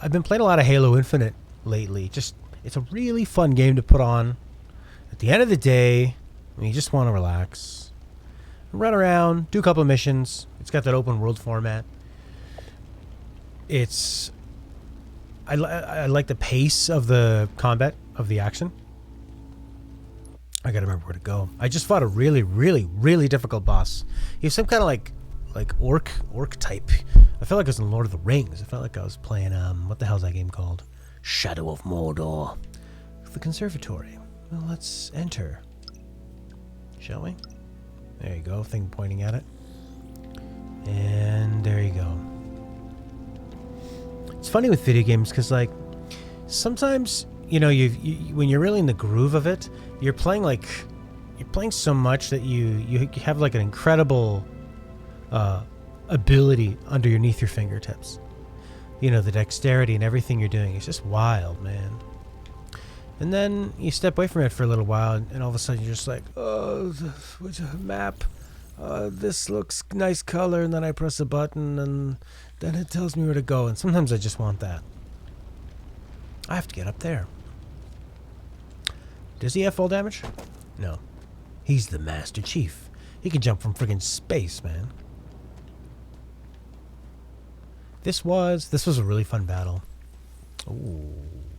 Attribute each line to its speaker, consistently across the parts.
Speaker 1: I've been playing a lot of Halo Infinite lately. Just it's a really fun game to put on. At the end of the day, when you just want to relax, run around, do a couple of missions. It's got that open world format. I like the pace of the combat, of the action. I gotta remember where to go. I just fought a really, really, really difficult boss. He was some kind of like orc type. I felt like I was in Lord of the Rings. I felt like I was playing what the hell's that game called? Shadow of Mordor. The conservatory. Well, let's enter. Shall we? There you go, thing pointing at it. And there you go. It's funny with video games because, like, sometimes, you know, when you're really in the groove of it, you're playing so much that you have like an incredible ability underneath your fingertips. You know, the dexterity and everything you're doing is just wild, man. And then you step away from it for a little while, and all of a sudden you're just like, oh, what's a map? This looks nice color, and then I press a button, and then it tells me where to go. And sometimes I just want that. I have to get up there. Does he have full damage? No. He's the Master Chief. He can jump from friggin' space, man. This was a really fun battle. Ooh,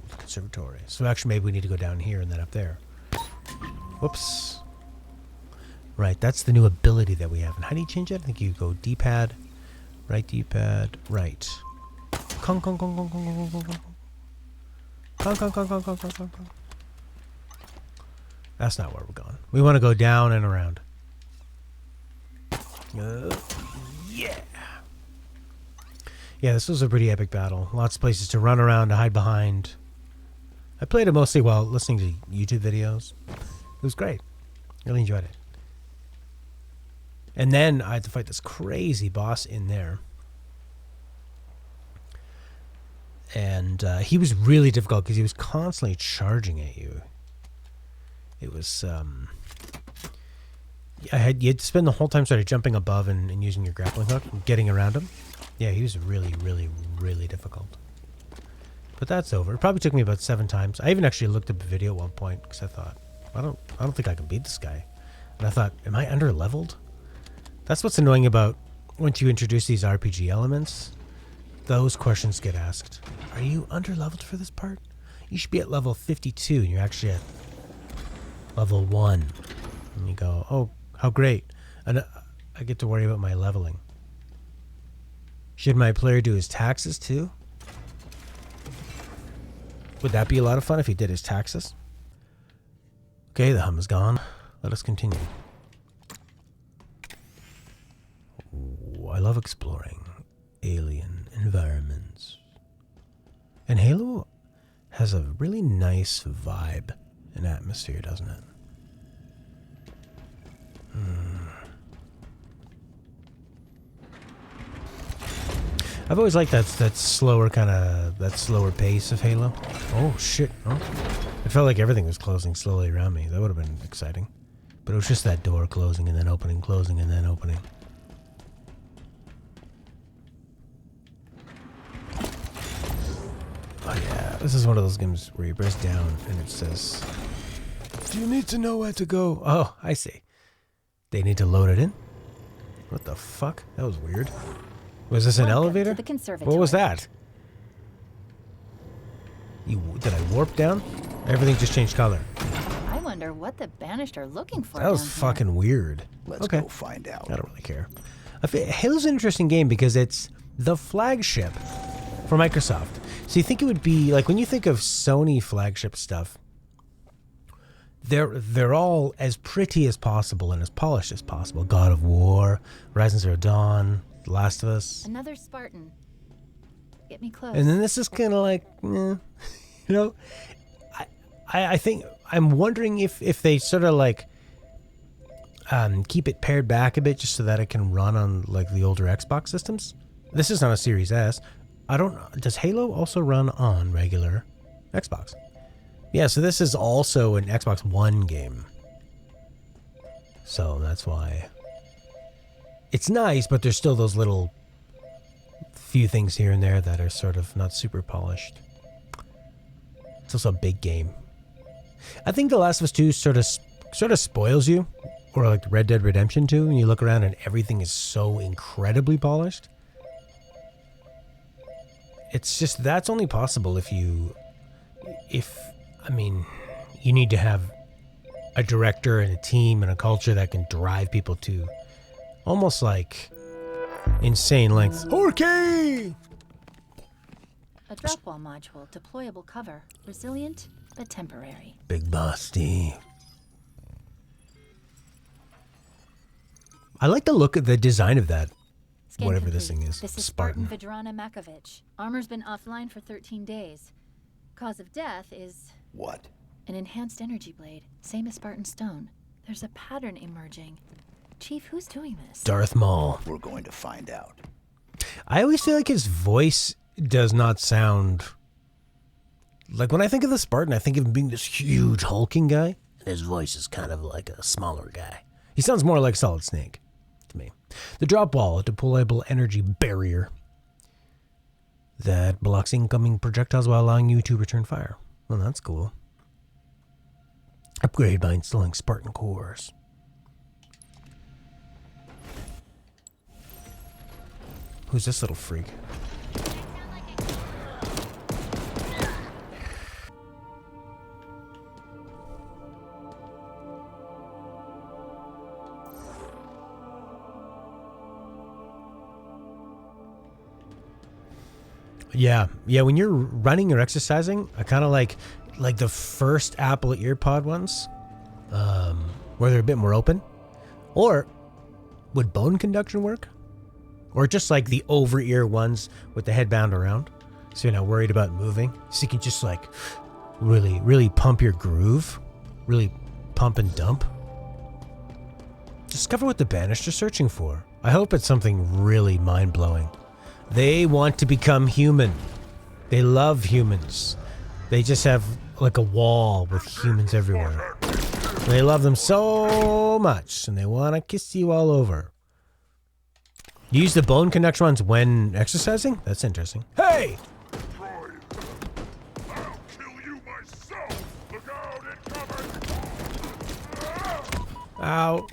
Speaker 1: the conservatory. So actually maybe we need to go down here and then up there. Whoops. Right, that's the new ability that we have. And how do you change it? I think you go D-pad, right D-pad, right. Kong, kong, kong, kong, kong, kong, kong, kong. Kong, kong, kong, kong, kong, kong, kong, kong. That's not where we're going. We want to go down and around. Yeah. Yeah, this was a pretty epic battle. Lots of places to run around, to hide behind. I played it mostly while listening to YouTube videos. It was great. Really enjoyed it. And then I had to fight this crazy boss in there. And he was really difficult because he was constantly charging at you. It was, you had to spend the whole time sort of jumping above and using your grappling hook and getting around him. Yeah, he was really, really, really difficult. But that's over. It probably took me about 7 times. I even actually looked up a video at one point because I thought, I don't think I can beat this guy. And I thought, am I under-leveled? That's what's annoying about once you introduce these RPG elements. Those questions get asked. Are you under-leveled for this part? You should be at level 52 and you're actually at level 1. And you go, oh, how great. And I get to worry about my leveling. Should my player do his taxes too? Would that be a lot of fun if he did his taxes? Okay, the hum is gone. Let us continue. Ooh, I love exploring alien environments. And Halo has a really nice vibe and atmosphere, doesn't it? I've always liked that slower pace of Halo. Oh shit! Oh, it felt like everything was closing slowly around me. That would have been exciting, but it was just that door closing and then opening, closing and then opening. Oh yeah, this is one of those games where you press down and it says, "Do you need to know where to go?" Oh, I see. They need to load it in. What the fuck? That was weird. Was this an elevator? What was that? Did I warp down? Everything just changed color.
Speaker 2: I wonder what the Banished are looking for.
Speaker 1: That was fucking weird.
Speaker 3: Let's go find out.
Speaker 1: I don't really care. Halo's an interesting game because it's the flagship for Microsoft. So you think it would be like when you think of Sony flagship stuff, they're all as pretty as possible and as polished as possible. God of War, Horizon Zero Dawn, The Last of Us.
Speaker 2: Another Spartan. Get me close.
Speaker 1: And then this is kind of like, you know, I think I'm wondering if they sort of like keep it pared back a bit just so that it can run on like the older Xbox systems. This is on a Series S. Does Halo also run on regular Xbox? Yeah, so this is also an Xbox One game. So that's why. It's nice, but there's still those little few things here and there that are sort of not super polished. It's also a big game. I think The Last of Us 2 sort of spoils you, or like Red Dead Redemption 2, and you look around and everything is so incredibly polished. It's just, that's only possible if you need to have a director and a team and a culture that can drive people to almost like insane lengths. Okay!
Speaker 2: A drop wall module, deployable cover, resilient but temporary.
Speaker 1: Big Boss Steve. I like the look of the design of that.
Speaker 2: Scan
Speaker 1: Whatever
Speaker 2: complete.
Speaker 1: this thing is.
Speaker 2: This is
Speaker 1: Spartan.
Speaker 2: Vedrana Makovich. Armor's been offline for 13 days. Cause of death is
Speaker 3: What?
Speaker 2: an enhanced energy blade, same as Spartan Stone. There's a pattern emerging. Chief, who's doing this?
Speaker 1: Darth Maul.
Speaker 3: We're going to find out.
Speaker 1: I always feel like his voice does not sound... Like when I think of the Spartan, I think of him being this huge hulking guy. And his voice is kind of like a smaller guy. He sounds more like Solid Snake to me. The drop wall, a deployable energy barrier that blocks incoming projectiles while allowing you to return fire. Well, that's cool. Upgrade by installing Spartan cores. Who's this little freak? Yeah, when you're running or exercising, I kind of like the first Apple EarPod ones, where they're a bit more open. Or would bone conduction work? Or just like the over-ear ones with the headband around, so you're not worried about moving. So you can just like really, really pump your groove, really pump and dump. Discover what the Banished are searching for. I hope it's something really mind-blowing. They want to become human. They love humans. They just have like a wall with humans everywhere. They love them so much, and they want to kiss you all over. You use the bone conduction ones when exercising? That's interesting. Hey!
Speaker 4: I'll kill you myself. Look out, incoming!
Speaker 1: Ow.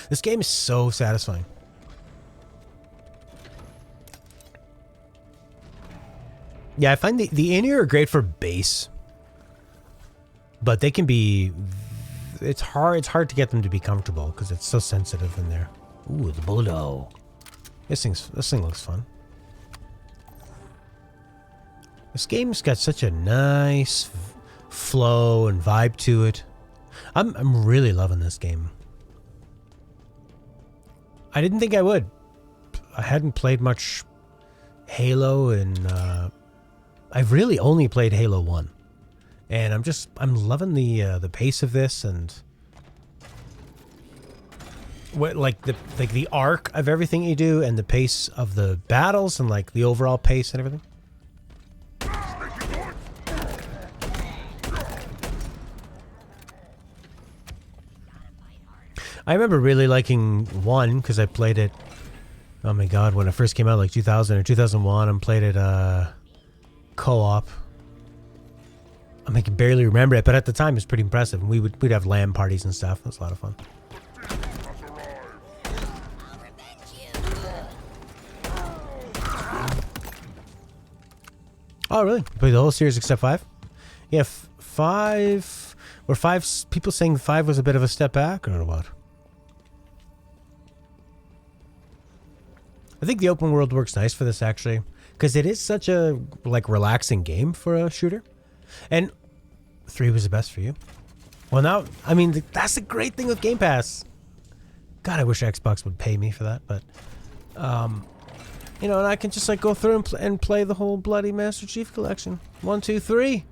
Speaker 1: This game is so satisfying. Yeah, I find the in-ear are great for bass, but they can be... It's hard to get them to be comfortable because it's so sensitive in there. Ooh, the Bulldo. This thing looks fun. This game's got such a nice flow and vibe to it. I'm really loving this game. I didn't think I would. I hadn't played much Halo, and I've really only played Halo 1. And I'm loving the pace of this, and what like the arc of everything you do, and the pace of the battles, and like the overall pace and everything. I remember really liking 1 because I played it, oh my god, when it first came out, like 2000 or 2001, and played it co-op. I can barely remember it, but at the time it was pretty impressive. And we'd have LAN parties and stuff. It was a lot of fun. Oh, really? You played the whole series except 5? Yeah, 5... Were 5 people saying 5 was a bit of a step back, or what? I think the open world works nice for this, actually, because it is such a like relaxing game for a shooter. And 3 was the best for you. Well, now, I mean, that's the great thing with Game Pass. God, I wish Xbox would pay me for that, but you know, and I can just like go through and play the whole bloody Master Chief Collection. 1, 2, 3.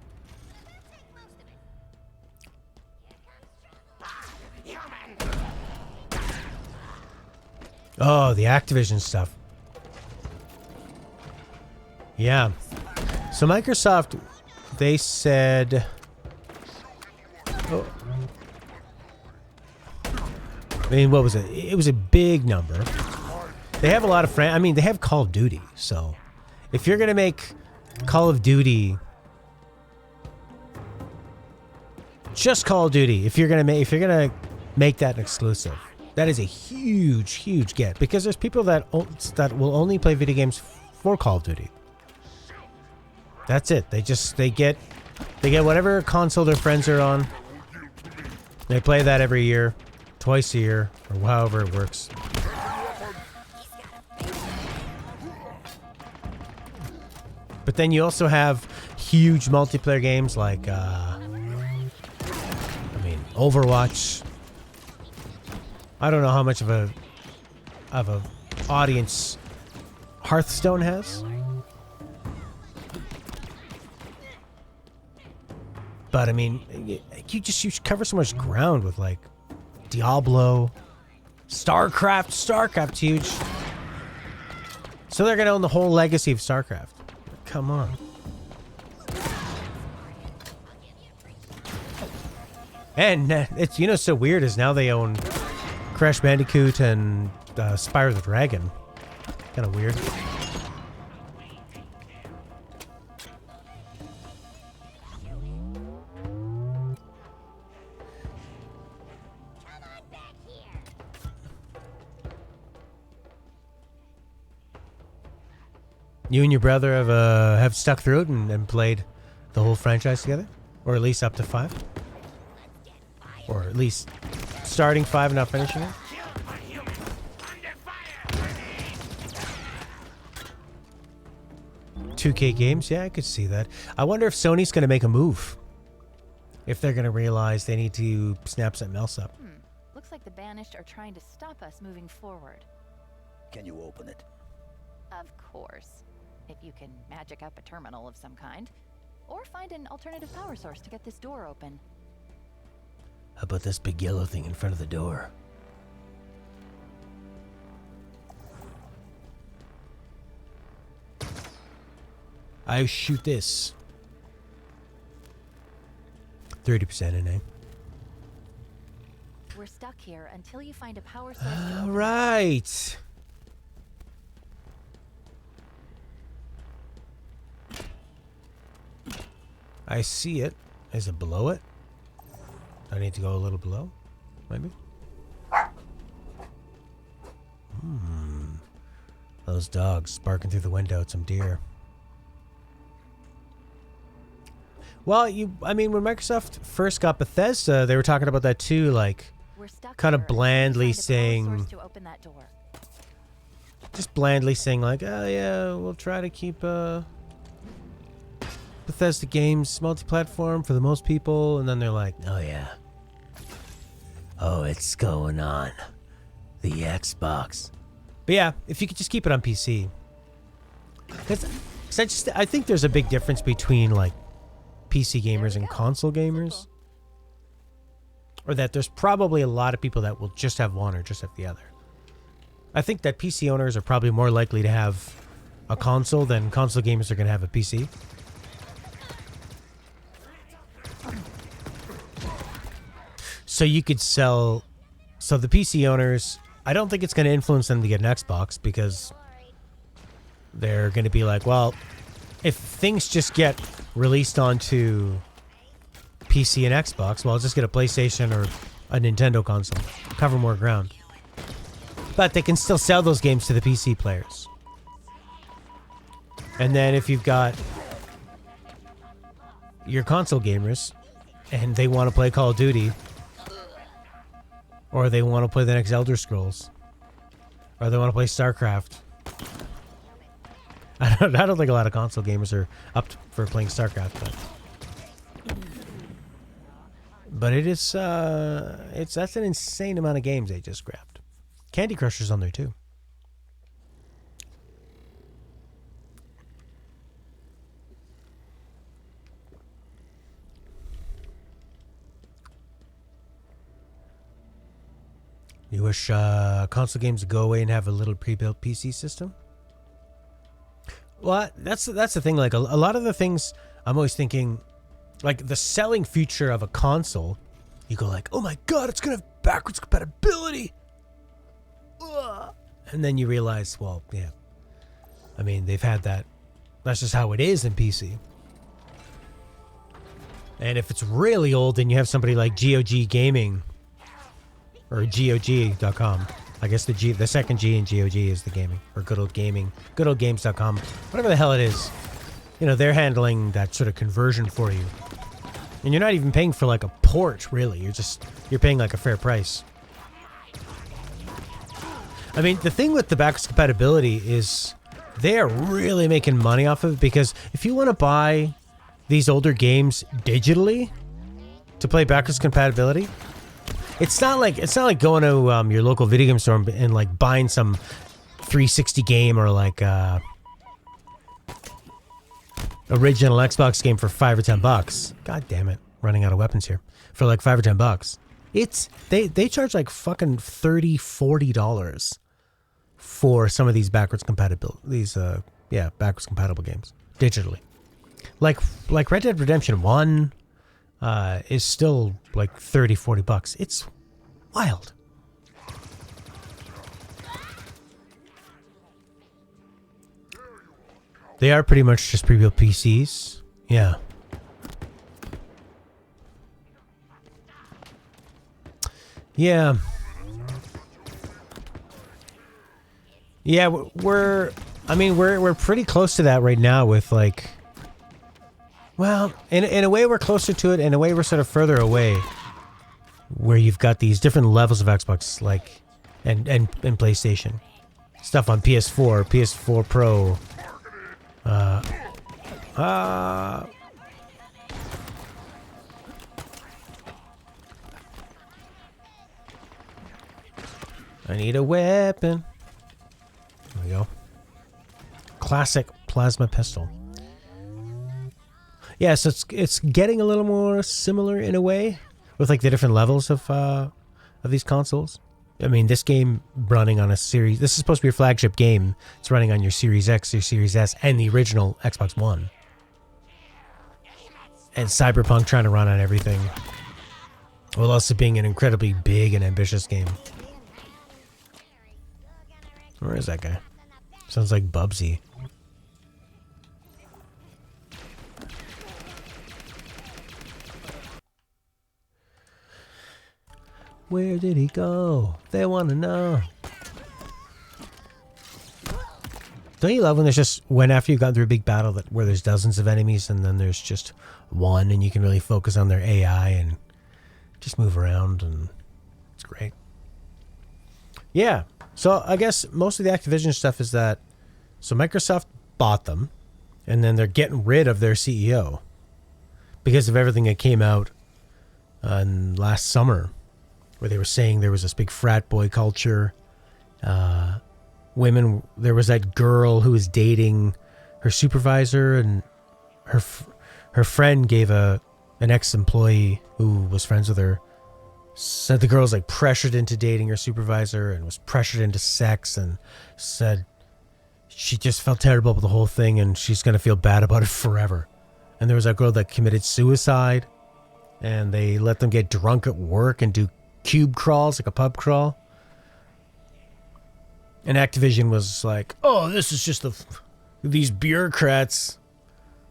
Speaker 1: Oh, the Activision stuff. Yeah. So Microsoft, they said I mean, what was it? It was a big number. They have a lot of I mean, they have Call of Duty. So, if you're gonna make Call of Duty, just Call of Duty, if you're gonna make that an exclusive, that is a huge, huge get, because there's people that will only play video games for Call of Duty. That's it. They get whatever console their friends are on. They play that every year, twice a year, or however it works. But then you also have huge multiplayer games like, Overwatch. I don't know how much of a audience Hearthstone has. But I mean, you cover so much ground with like Diablo, StarCraft's huge. So they're gonna own the whole legacy of StarCraft. Come on. And it's so weird is now they own Crash Bandicoot and Spyro the Dragon. Kind of weird. You and your brother have stuck through it and played the whole franchise together? Or at least up to 5? Or at least starting 5 and not finishing it? $2K games? Yeah, I could see that. I wonder if Sony's going to make a move. If they're going to realize they need to snap something else up.
Speaker 2: Looks like the Banished are trying to stop us moving forward.
Speaker 3: Can you open it?
Speaker 2: Of course. If you can magic up a terminal of some kind. Or find an alternative power source to get this door open.
Speaker 1: How about this big yellow thing in front of the door? I shoot this. 30% in A.
Speaker 2: We're stuck here until you find a power source to open.
Speaker 1: Right. I see it. Is it below it? I need to go a little below, maybe? Those dogs barking through the window at some deer. Well, when Microsoft first got Bethesda, they were talking about that too, like, kind of blandly saying, just blandly saying like, oh yeah, we'll try to keep Bethesda games multi-platform for the most people, and then they're like, oh yeah. Oh, it's going on the Xbox. But yeah, if you could just keep it on PC. Because I think there's a big difference between like PC gamers and console gamers. Or that there's probably a lot of people that will just have one or just have the other. I think that PC owners are probably more likely to have a console than console gamers are going to have a PC. So you could sell... So the PC owners, I don't think it's going to influence them to get an Xbox because they're going to be like, well, if things just get released onto PC and Xbox, well, I'll just get a PlayStation or a Nintendo console. Cover more ground. But they can still sell those games to the PC players. And then if you've got your console gamers and they want to play Call of Duty, or they want to play the next Elder Scrolls, or they want to play StarCraft. I don't think a lot of console gamers are up for playing StarCraft, but it is that's an insane amount of games they just grabbed. Candy Crush's on there too. You wish console games would go away and have a little pre-built PC system? Well, that's the thing. Like a lot of the things, I'm always thinking, like the selling feature of a console You go like, oh my god, it's gonna have backwards compatibility. Ugh. And then you realize, well, yeah. I mean, they've had that. That's just how it is in PC. And if it's really old, then you have somebody like GOG Gaming or GOG.com. I guess the second G in GOG is the gaming, or Good Old Gaming, goodoldgames.com, whatever the hell it is. You know, they're handling that sort of conversion for you. And you're not even paying for like a port, really. You're paying like a fair price. I mean, the thing with the backwards compatibility is they are really making money off of it, because if you want to buy these older games digitally to play backwards compatibility, it's not like going to your local video game store and like buying some 360 game or like original Xbox game for $5 or $10. God damn it, running out of weapons here. For like $5 or $10. It's they charge like fucking $30, $40 for some of these backwards compatible backwards compatible games digitally. Like Red Dead Redemption 1 is still like $30, $40. It's wild. They are pretty much just pre-built PCs. Yeah. Yeah. Yeah, we're pretty close to that right now with like, well, in a way we're closer to it, in a way we're sort of further away, where you've got these different levels of Xbox, like, and PlayStation. Stuff on PS4, PS4 Pro, I need a weapon. There we go. Classic plasma pistol. Yeah, so it's getting a little more similar in a way with like the different levels of these consoles. I mean, this game running on a series. This is supposed to be your flagship game. It's running on your Series X, your Series S, and the original Xbox One. And Cyberpunk trying to run on everything, while also being an incredibly big and ambitious game. Where is that guy? Sounds like Bubsy. Where did he go? They want to know. Don't you love when there's just, when after you've gone through a big battle where there's dozens of enemies and then there's just one and you can really focus on their AI and just move around, and it's great. Yeah. So I guess most of the Activision stuff is that, so Microsoft bought them and then they're getting rid of their CEO because of everything that came out last summer, where they were saying there was this big frat boy culture. Women, there was that girl who was dating her supervisor, and her friend gave an ex-employee who was friends with her, said the girl was like pressured into dating her supervisor and was pressured into sex, and said she just felt terrible about the whole thing and she's going to feel bad about it forever. And there was that girl that committed suicide, and they let them get drunk at work and do cube crawls, like a pub crawl. And Activision was like, oh, this is just these bureaucrats.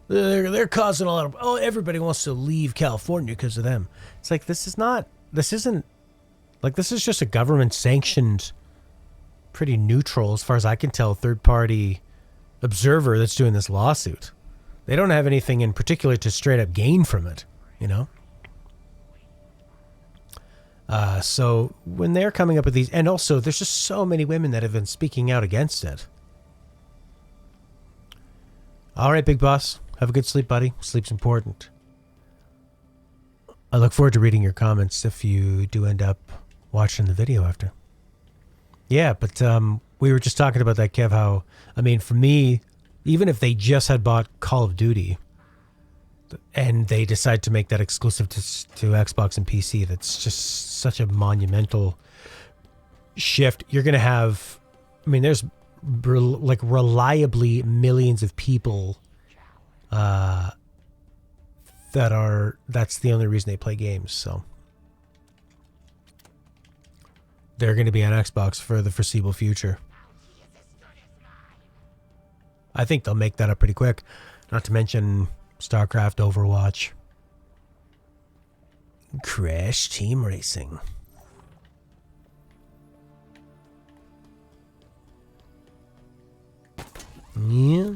Speaker 1: They're causing a lot of, oh, everybody wants to leave California because of them. It's like, this is just a government sanctioned, pretty neutral, as far as I can tell, third party observer that's doing this lawsuit. They don't have anything in particular to straight up gain from it, you know? So when they're coming up with these, and also there's just so many women that have been speaking out against it. All right, big boss. Have a good sleep, buddy. Sleep's important. I look forward to reading your comments if you do end up watching the video after. Yeah, but we were just talking about that, Kev, how, I mean, for me, even if they just had bought Call of Duty and they decide to make that exclusive to Xbox and PC, that's just such a monumental shift. You're going to have, I mean, there's like reliably millions of people that's the only reason they play games. So they're going to be on Xbox for the foreseeable future. I think they'll make that up pretty quick. Not to mention StarCraft, Overwatch, Crash Team Racing. Yeah.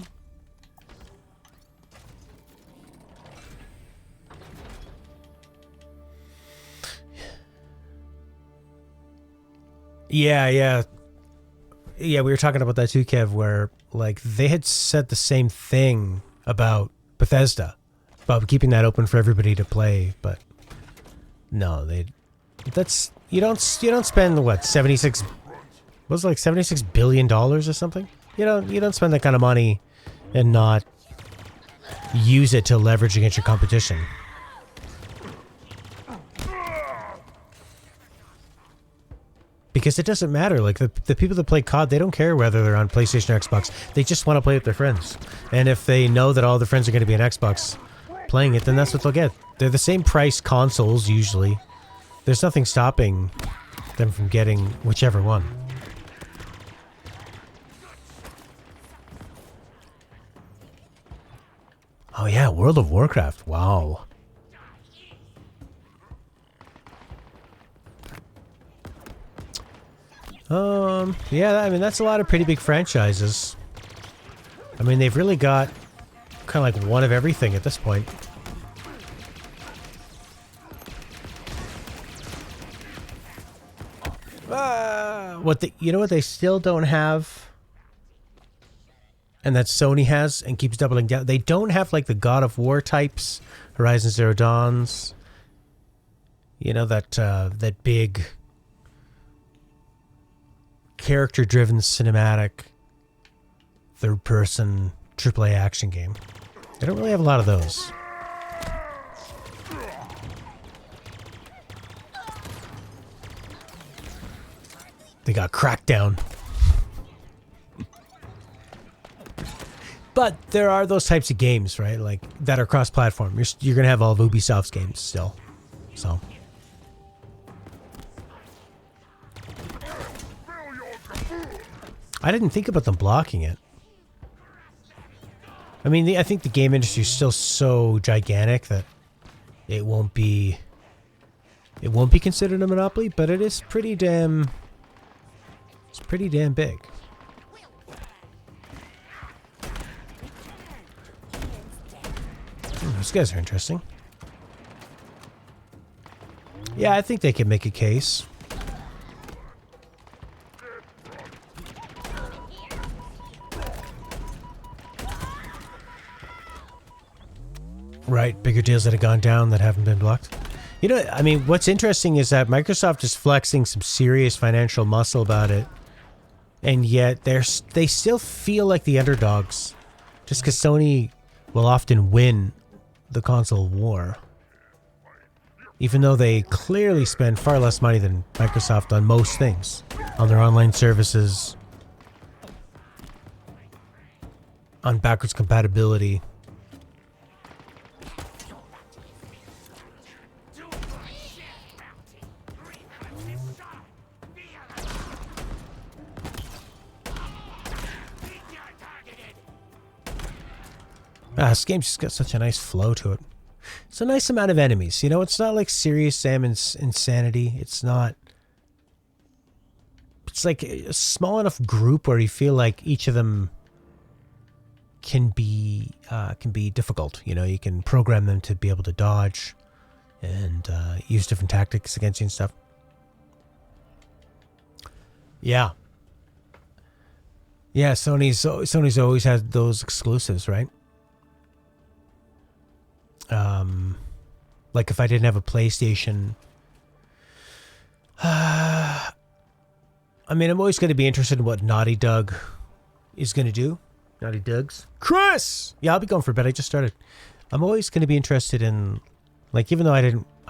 Speaker 1: Yeah, we were talking about that too, Kev, where like they had said the same thing about Bethesda, about keeping that open for everybody to play, but no, you don't spend what, 76 was it like $76 billion or something? You don't spend that kind of money and not use it to leverage against your competition. Because it doesn't matter. Like the people that play COD, they don't care whether they're on PlayStation or Xbox. They just want to play with their friends. And if they know that all their friends are going to be on Xbox playing it, then that's what they'll get. They're the same price consoles usually. There's nothing stopping them from getting whichever one. Oh yeah, World of Warcraft. Wow. Yeah, I mean, that's a lot of pretty big franchises. I mean, they've really got kind of like one of everything at this point. You know what they still don't have? And that Sony has and keeps doubling down. They don't have like the God of War types, Horizon Zero Dawns. You know, that big character-driven cinematic third-person AAA action game. They don't really have a lot of those. They got Crackdown. But there are those types of games, right? Like, that are cross-platform. You're going to have all of Ubisoft's games still. So... I didn't think about them blocking it. I mean, I think the game industry is still so gigantic that it won't be considered a monopoly, but it is pretty damn... It's pretty damn big. Those guys are interesting. Yeah, I think they can make a case. Right, bigger deals that have gone down that haven't been blocked. You know, I mean, what's interesting is that Microsoft is flexing some serious financial muscle about it, and yet they still feel like the underdogs, just because Sony will often win the console war, even though they clearly spend far less money than Microsoft on most things, on their online services, on backwards compatibility. This game's just got such a nice flow to it. It's a nice amount of enemies. You know, it's not like serious Sam insanity. It's not... It's like a small enough group where you feel like each of them can be difficult. You know, you can program them to be able to dodge and use different tactics against you and stuff. Yeah. Yeah, Sony's always had those exclusives, right? Like if I didn't have a PlayStation, I mean, I'm always going to be interested in what Naughty Dog is going to do. Naughty Dogs. Chris! Yeah, I'll be going for a bit. I just started. I'm always going to be interested in, like, even though I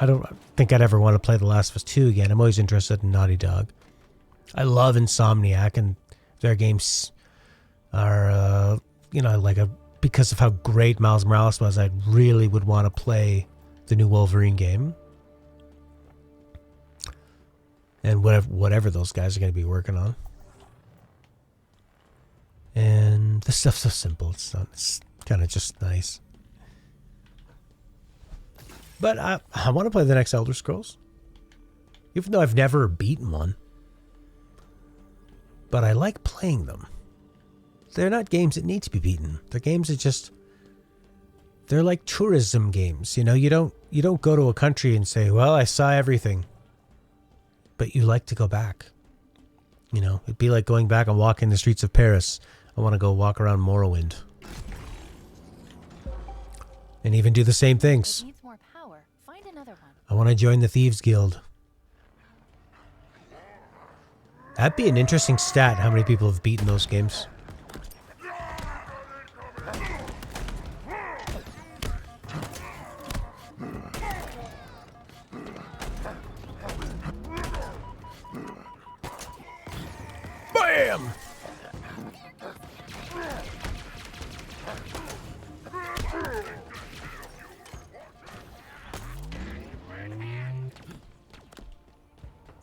Speaker 1: don't think I'd ever want to play The Last of Us 2 again, I'm always interested in Naughty Dog. I love Insomniac, and their games are, you know, like because of how great Miles Morales was, I really would want to play the new Wolverine game. and whatever those guys are going to be working on. And this stuff's so simple. It's kind of just nice. But I want to play the next Elder Scrolls. Even though I've never beaten one. But I like playing them. They're not games that need to be beaten. They're games that just... They're like tourism games. You know, you don't go to a country and say, well, I saw everything. But you like to go back. You know, it'd be like going back and walking the streets of Paris. I want to go walk around Morrowind. And even do the same things.
Speaker 2: It needs more power. Find another one.
Speaker 1: I want to join the Thieves Guild. That'd be an interesting stat, how many people have beaten those games. Bam!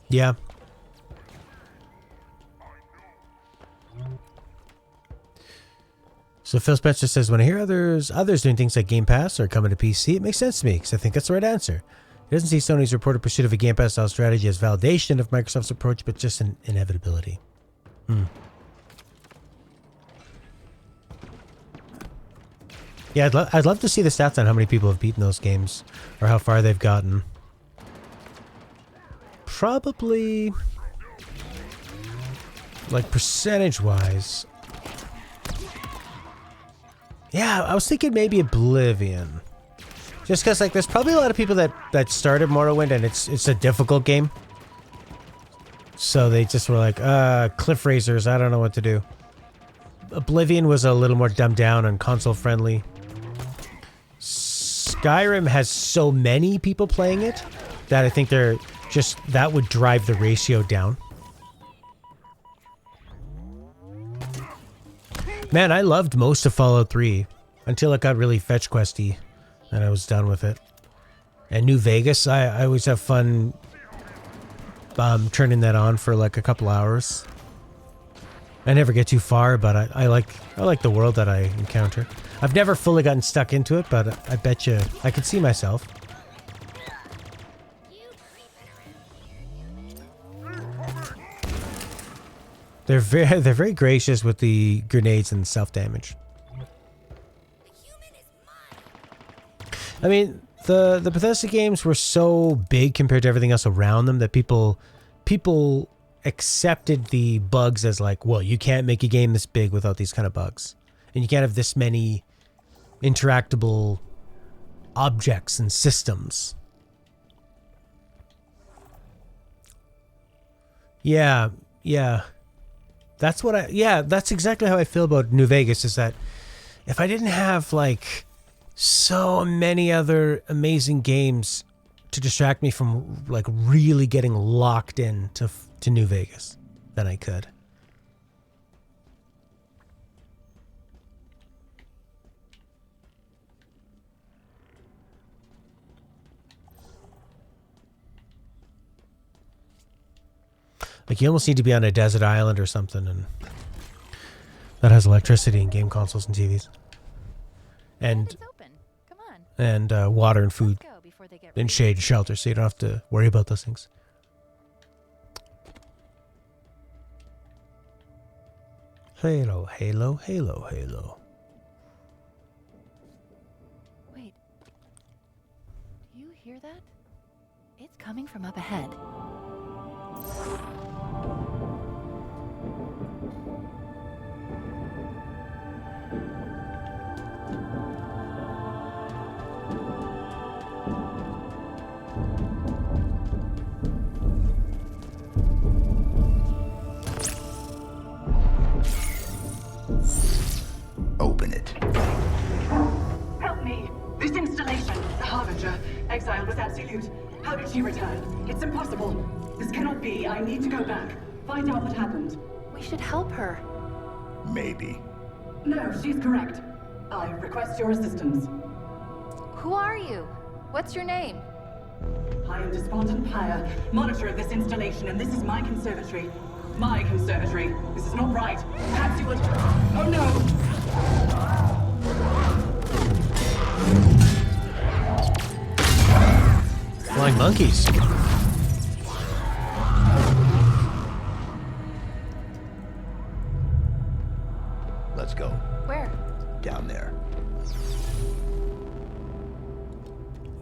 Speaker 1: Yeah. So Phil Spencer says, when I hear others doing things like Game Pass or coming to PC, it makes sense to me because I think that's the right answer. He doesn't see Sony's reported pursuit of a Game Pass style strategy as validation of Microsoft's approach, but just an inevitability. Yeah, I'd love to see the stats on how many people have beaten those games or how far they've gotten. Probably, like percentage-wise. Yeah, I was thinking maybe Oblivion. Just because, like, there's probably a lot of people that started Morrowind and it's a difficult game. So they just were like, Cliff Razors, I don't know what to do. Oblivion was a little more dumbed down and console friendly. Skyrim has so many people playing it that I think that would drive the ratio down. Man, I loved most of Fallout 3 until it got really fetch questy and I was done with it. And New Vegas, I always have fun turning that on for like a couple hours. I never get too far, but I like the world that I encounter. I've never fully gotten stuck into it, but I bet you I could see myself. They're very gracious with the grenades and self-damage. I mean, the Bethesda games were so big compared to everything else around them that people accepted the bugs as like, well, you can't make a game this big without these kind of bugs. And you can't have this many interactable objects and systems. Yeah. That's exactly how I feel about New Vegas, is that if I didn't have like so many other amazing games to distract me from like really getting locked in to New Vegas, then I could. Like, you almost need to be on a desert island or something, and that has electricity and game consoles and TVs. And
Speaker 2: It's open. Come on.
Speaker 1: and water and food
Speaker 2: Let's go before they get
Speaker 1: and
Speaker 2: ready.
Speaker 1: shade and shelter, so you don't have to worry about those things. Halo, halo, halo, halo.
Speaker 2: Wait. Do you hear that? It's coming from up ahead.
Speaker 3: Open it.
Speaker 5: Help me! This installation, the Harbinger, exile was absolute. How did she return? It's impossible. This cannot be. I need to go back. Find out what happened.
Speaker 2: We should help her.
Speaker 3: Maybe.
Speaker 5: No, she's correct. I request your assistance.
Speaker 2: Who are you? What's your name?
Speaker 5: I am Despondent Pyre, monitor of this installation, and this is my conservatory. My conservatory. This is not right. Perhaps you would... Oh no!
Speaker 1: Flying monkeys.
Speaker 3: Let's go.
Speaker 2: Where?
Speaker 3: Down there.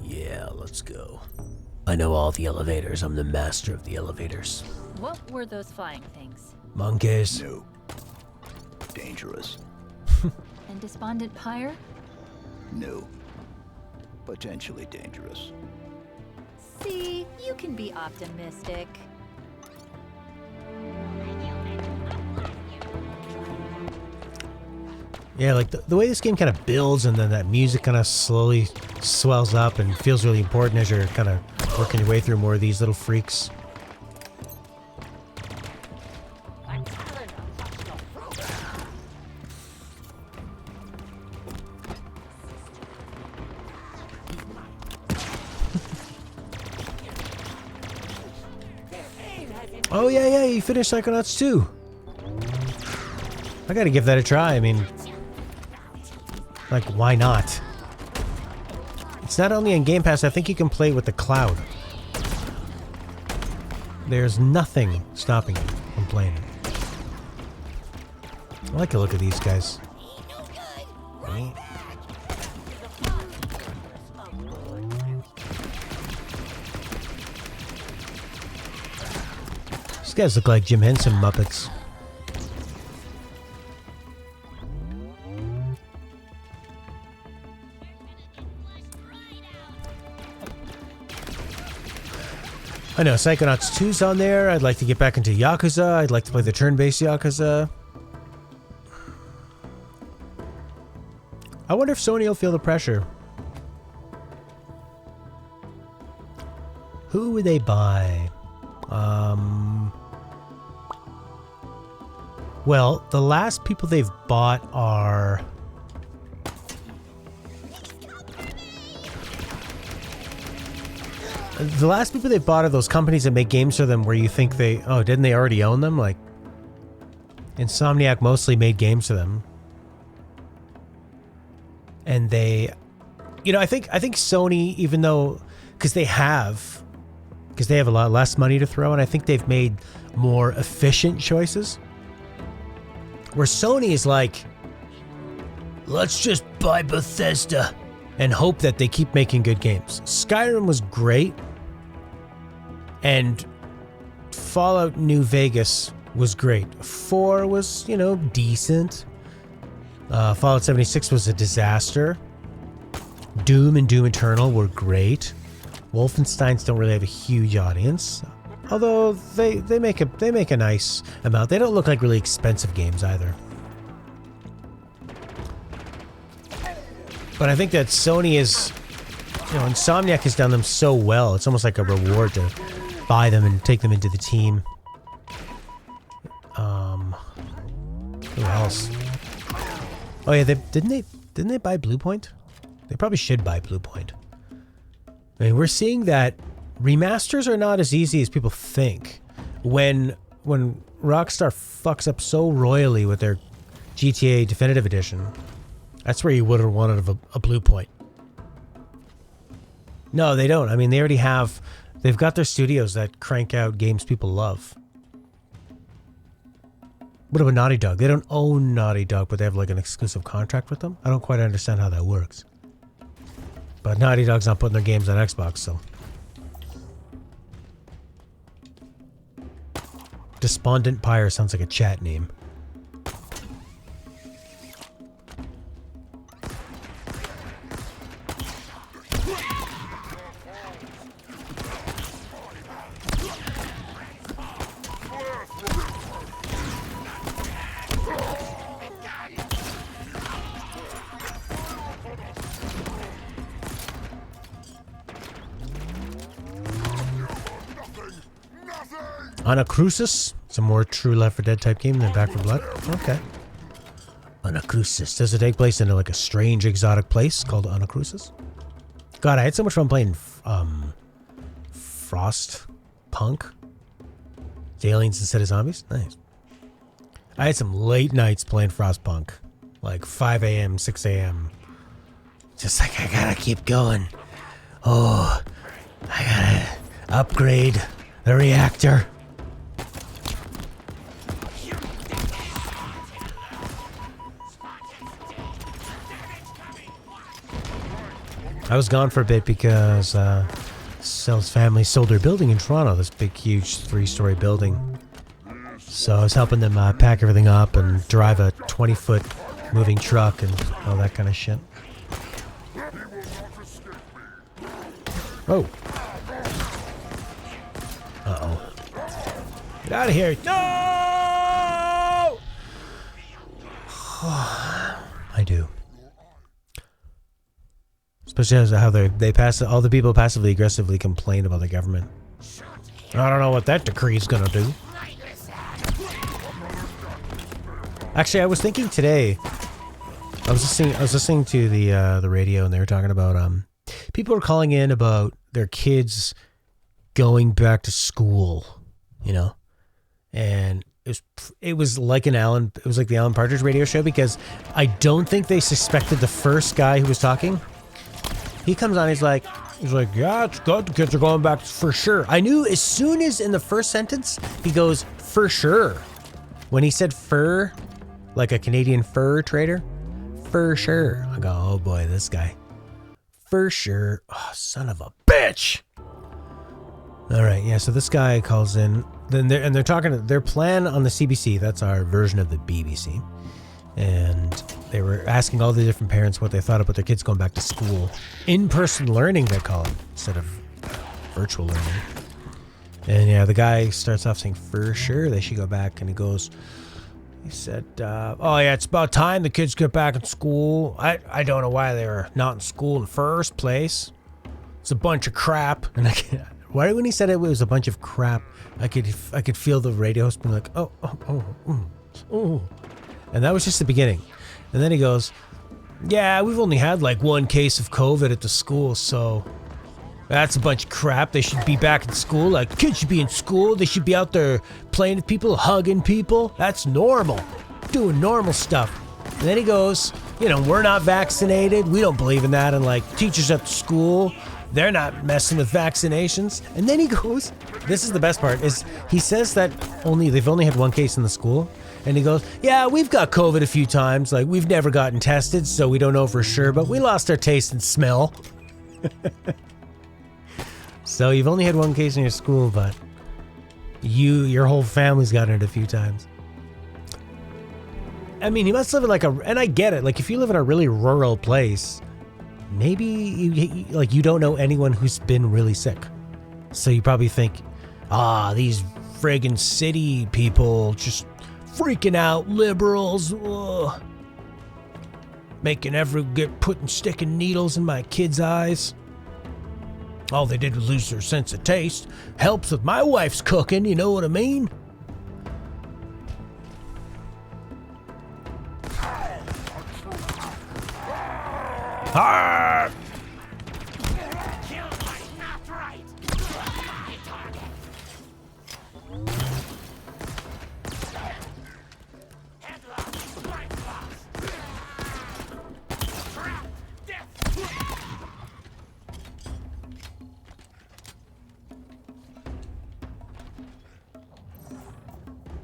Speaker 1: Yeah, let's go. I know all the elevators. I'm the master of the elevators.
Speaker 2: What were those flying things?
Speaker 1: Monkeys.
Speaker 3: No. Dangerous.
Speaker 2: And Despondent Pyre?
Speaker 3: No. Potentially dangerous.
Speaker 2: See, you can be optimistic.
Speaker 1: Yeah, like the way this game kind of builds and then that music kind of slowly swells up and feels really important as you're kind of working your way through more of these little freaks. Oh yeah, you finished Psychonauts 2. I gotta give that a try. I mean, like, why not? It's not only on Game Pass, I think you can play with the cloud. There's nothing stopping you from playing it. I like the look of these guys. Right? These guys look like Jim Henson Muppets. I know, Psychonauts 2's on there. I'd like to get back into Yakuza. I'd like to play the turn-based Yakuza. I wonder if Sony will feel the pressure. Who would they buy? Well, the last people they've bought are... The last people they've bought are those companies that make games for them where you think they... Oh, didn't they already own them? Like, Insomniac mostly made games for them. And they... You know, I think Sony, even though... Because they have a lot less money to throw, and I think they've made more efficient choices. Where Sony is like, let's just buy Bethesda and hope that they keep making good games. Skyrim was great, and Fallout New Vegas was great. 4 was, you know, decent. Fallout 76 was a disaster. Doom and Doom Eternal were great. Wolfensteins don't really have a huge audience, although they make a nice amount. They don't look like really expensive games either. But I think that Sony is, you know, Insomniac has done them so well. It's almost like a reward to buy them and take them into the team. Who else? Oh yeah, didn't they buy Bluepoint? They probably should buy Bluepoint. I mean, we're seeing that remasters are not as easy as people think. When Rockstar fucks up so royally with their GTA Definitive Edition, that's where you would have wanted a Bluepoint. No, they don't. I mean, they already have... They've got their studios that crank out games people love. What about Naughty Dog? They don't own Naughty Dog, but they have like an exclusive contract with them? I don't quite understand how that works. But Naughty Dog's not putting their games on Xbox, so... Despondent Pyre sounds like a chat name. Anacrusis? It's a more true Left 4 Dead type game than Back 4 Blood? Okay. Anacrusis. Does it take place in like a strange exotic place called Anacrusis? God, I had so much fun playing Frost Punk. It's aliens instead of zombies. Nice. I had some late nights playing Frostpunk, like 5 a.m., 6 a.m. Just like, I gotta keep going. Oh, I gotta upgrade the reactor. I was gone for a bit because Cell's family sold their building in Toronto, this big, huge 3-story building. So I was helping them pack everything up and drive a 20-foot moving truck and all that kind of shit. Oh. Uh-oh. Get out of here. No! I do. Especially as how they pass all the people passively aggressively complain about the government. I don't know what that decree is gonna do. Actually, I was thinking today. I was listening to the radio, and they were talking about people were calling in about their kids going back to school, you know, and it was like the Alan Partridge radio show, because I don't think they suspected the first guy who was talking. He comes on, he's like, yeah, it's good. The kids are going back for sure. I knew as soon as in the first sentence he goes for sure. When he said fur, like a Canadian fur trader, for sure. I go, oh boy, this guy. For sure. Oh, son of a bitch. All right, yeah, so this guy calls in. They're talking, their plan on the CBC, that's our version of the BBC. And they were asking all the different parents what they thought about their kids going back to school. In-person learning, they call it, instead of virtual learning. And yeah, the guy starts off saying, for sure, they should go back. And he said, oh yeah, it's about time the kids get back in school. I don't know why they were not in school in the first place. It's a bunch of crap. And why when he said it was a bunch of crap, I could feel the radio host being like, oh. And that was just the beginning. And then he goes, yeah, we've only had like one case of COVID at the school, so that's a bunch of crap. They should be back in school. Like, kids should be in school. They should be out there playing with people, hugging people. That's normal. Doing normal stuff. And then he goes, you know, we're not vaccinated. We don't believe in that. And like, teachers at the school, they're not messing with vaccinations. And then he goes, this is the best part, is he says that they've only had one case in the school. And he goes, yeah, we've got COVID a few times. Like, we've never gotten tested, so we don't know for sure, but we lost our taste and smell. So you've only had one case in your school, but your whole family's gotten it a few times. I mean, he must live in and I get it. Like, if you live in a really rural place, maybe you don't know anyone who's been really sick. So you probably think, these friggin' city people just freaking out, liberals, sticking needles in my kids' eyes. All they did was lose their sense of taste. Helps with my wife's cooking, you know what I mean? Ah!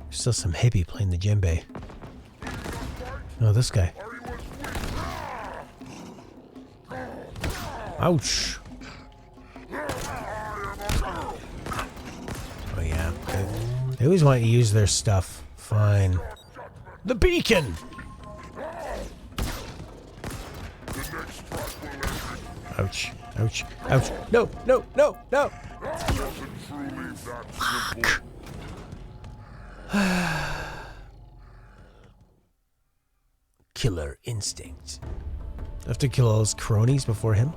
Speaker 1: Still some hippie playing the djembe. Oh, this guy. Ouch. Oh yeah. They always want to use their stuff. Fine. The beacon! Ouch. Ouch. Ouch. No, no, no, no! Fuck. Killer instinct. Do I have to kill all his cronies before him?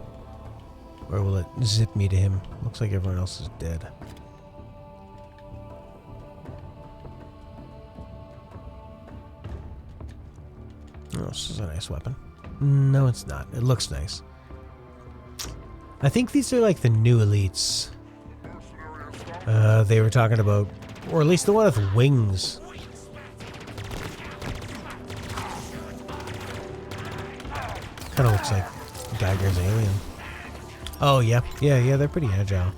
Speaker 1: Or will it zip me to him? Looks like everyone else is dead. Oh, this is a nice weapon. No, it's not. It looks nice. I think these are like the new elites. They were talking about, or at least the one with wings. Kind of looks like Geiger's alien. Oh, yeah. Yeah, they're pretty agile.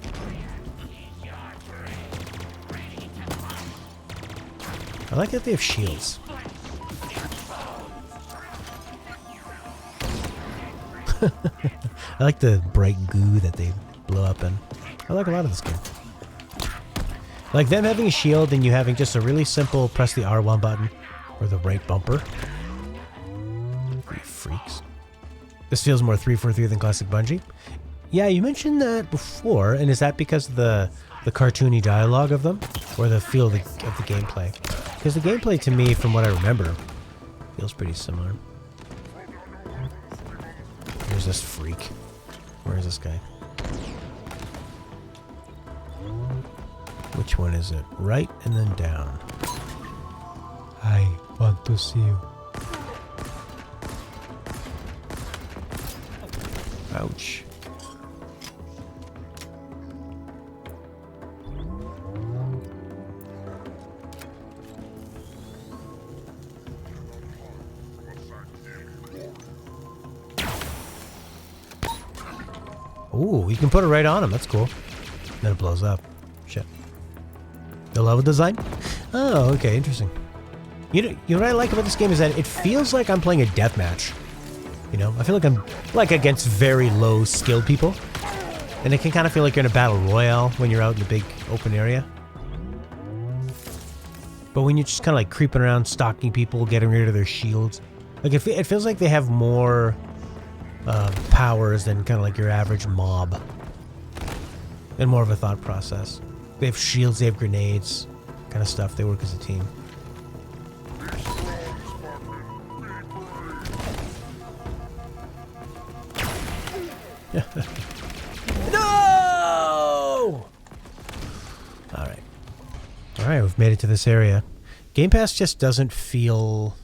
Speaker 1: I like that they have shields. I like the bright goo that they blow up in. I like a lot of this game. Like them having a shield and you having just a really simple press the R1 button or the right bumper. You freaks. This feels more 343 than classic Bungie. Yeah, you mentioned that before, and is that because of the cartoony dialogue of them? Or the feel of the gameplay? Because the gameplay to me, from what I remember, feels pretty similar. There's this freak. Where is this guy? Which one is it? Right and then down. I want to see you. Ouch. Ooh, you can put it right on him. That's cool. Then it blows up. Shit. The level design? Oh, okay, interesting. You know what I like about this game is that it feels like I'm playing a deathmatch. You know, I feel like I'm like against very low skilled people. And it can kind of feel like you're in a battle royale when you're out in the big open area. But when you're just kind of like creeping around, stalking people, getting rid of their shields. Like it feels like they have more powers than kind of like your average mob. And more of a thought process. They have shields, they have grenades, kind of stuff. They work as a team. No! Alright, we've made it to this area. Game Pass just doesn't feel...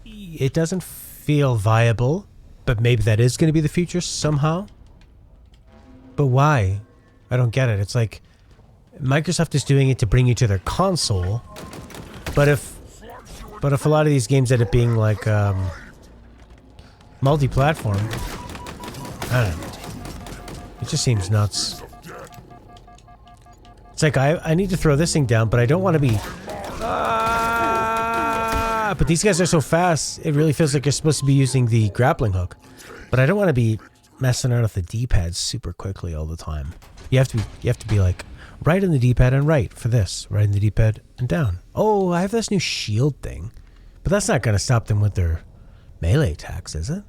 Speaker 1: It doesn't feel viable, but maybe that is going to be the future somehow. But why? I don't get it. It's like Microsoft is doing it to bring you to their console, but if a lot of these games end up being like multi-platform, I don't know. It just seems nuts. It's like I need to throw this thing down, but I don't want to be. But these guys are so fast. It really feels like you're supposed to be using the grappling hook, but I don't want to be messing around with the D-pad super quickly all the time. You have to be like right in the D-pad and right for this, right in the D-pad and down. Oh, I have this new shield thing, but that's not going to stop them with their melee attacks, is it?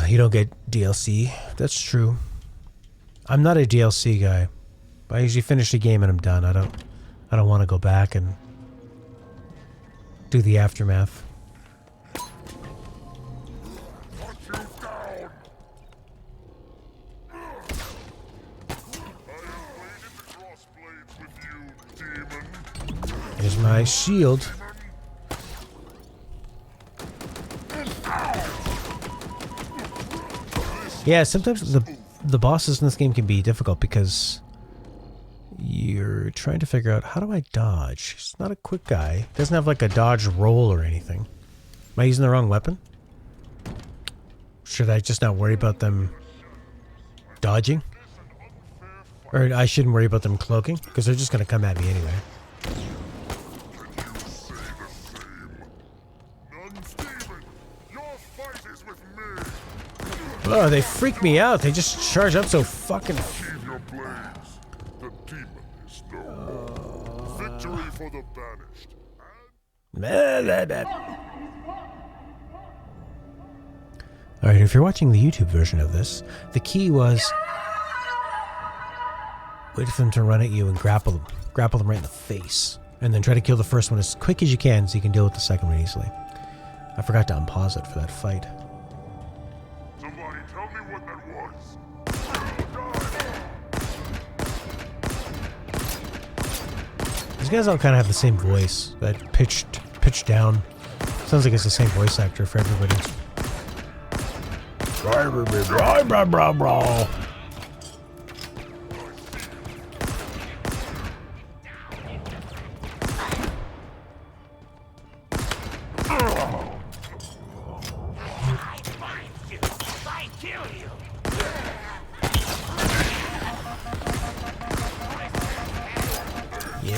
Speaker 1: You don't get DLC. That's true. I'm not a DLC guy. I usually finish the game and I'm done. I don't want to go back and do the aftermath. Here's my shield. Yeah, sometimes the bosses in this game can be difficult because you're trying to figure out, how do I dodge? He's not a quick guy. Doesn't have like a dodge roll or anything. Am I using the wrong weapon? Should I just not worry about them dodging? Or I shouldn't worry about them cloaking? Because they're just going to come at me anyway. Oh, they freak me out. They just charge up so fucking...
Speaker 4: Victory for the banished.
Speaker 1: Alright, if you're watching the YouTube version of this, the key was... wait for them to run at you and grapple them. Grapple them right in the face. And then try to kill the first one as quick as you can so you can deal with the second one easily. I forgot to unpause it for that fight.
Speaker 4: Somebody tell me what that was.
Speaker 1: These guys all kind of have the same voice. That pitched down. Sounds like it's the same voice actor for everybody.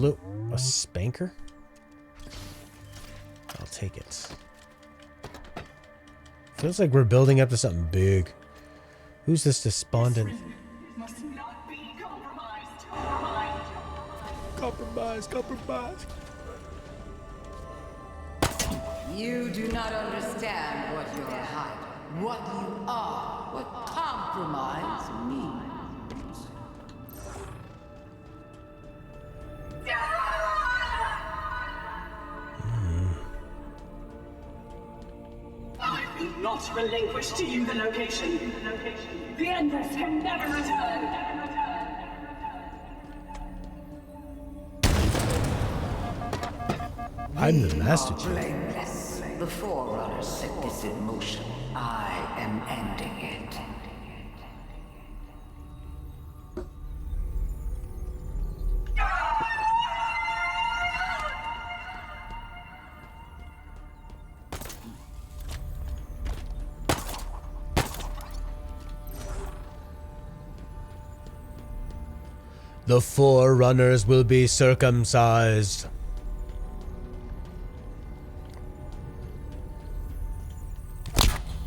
Speaker 1: blue. A spanker? I'll take it. Feels like we're building up to something big. Who's this despondent?
Speaker 5: Must not be compromised.
Speaker 1: Compromise.
Speaker 6: You do not understand what you're hiding, what you are, what compromise means.
Speaker 5: I will not relinquish to you the location. The Endless can never return.
Speaker 1: I'm the master chief.
Speaker 6: Blameless. The Forerunner set this in motion. I am ending it.
Speaker 1: The Forerunners will be circumcised.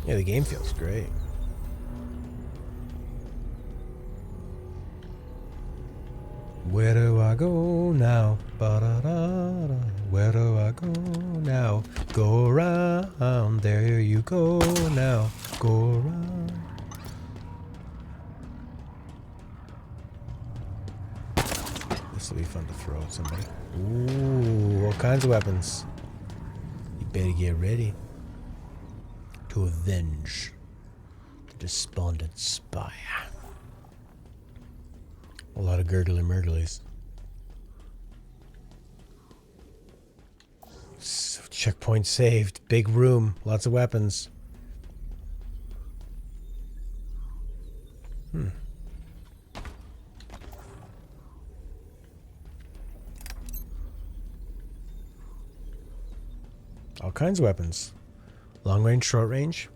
Speaker 1: Yeah, the game feels great. Where do I go now? Ba-da-da-da. Where do I go now? Go around, there you go now. Go around. This will be fun to throw at somebody. Ooh, all kinds of weapons. You better get ready to avenge the despondent spy. A lot of gurgly murglies. Checkpoint saved. Big room. Lots of weapons. All kinds of weapons. Long range, short range.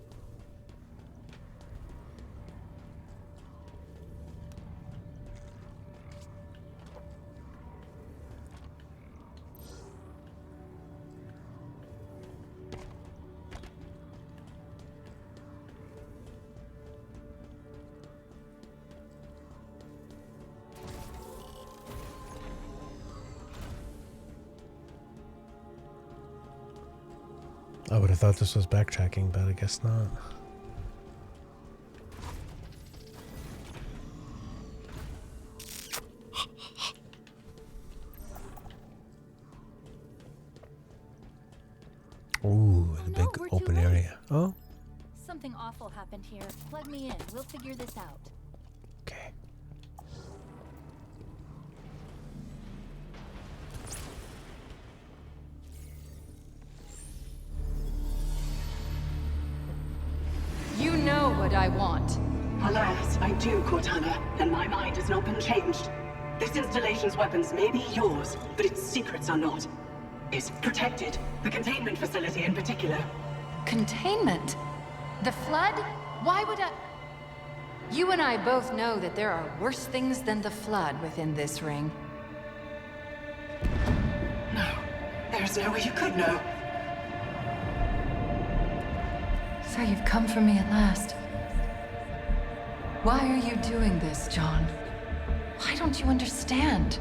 Speaker 1: I would have thought this was backtracking, but I guess not. Ooh, the big
Speaker 2: we're too
Speaker 1: open
Speaker 2: late.
Speaker 1: area. Oh,
Speaker 2: Something awful happened here. Plug me in. We'll figure this out.
Speaker 1: okay.
Speaker 2: You know what I want.
Speaker 5: Alas, I do, Cortana, and my mind has not been changed. This installation's weapons may be yours, but its secrets are not. It's protected, the containment facility in particular.
Speaker 2: Containment? The Flood? Why would I... You and I both know that there are worse things than the Flood within this ring.
Speaker 5: No, there's no way you could know.
Speaker 2: So you've come for me at last. Why are you doing this, John? Why don't you understand?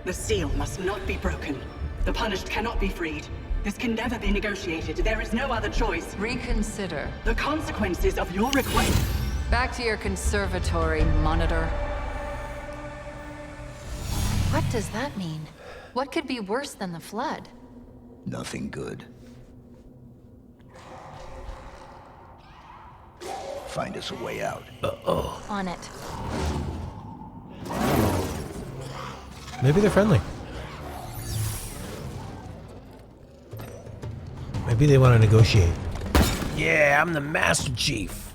Speaker 5: The seal must not be broken. The punished cannot be freed. This can never be negotiated. There is no other choice.
Speaker 2: Reconsider.
Speaker 5: The consequences of your request.
Speaker 2: Back to your conservatory, Monitor. What does that mean? What could be worse than the Flood?
Speaker 3: Nothing good. Find us a way out.
Speaker 2: On it.
Speaker 1: Maybe they're friendly. Maybe they want to negotiate. Yeah, I'm the Master Chief.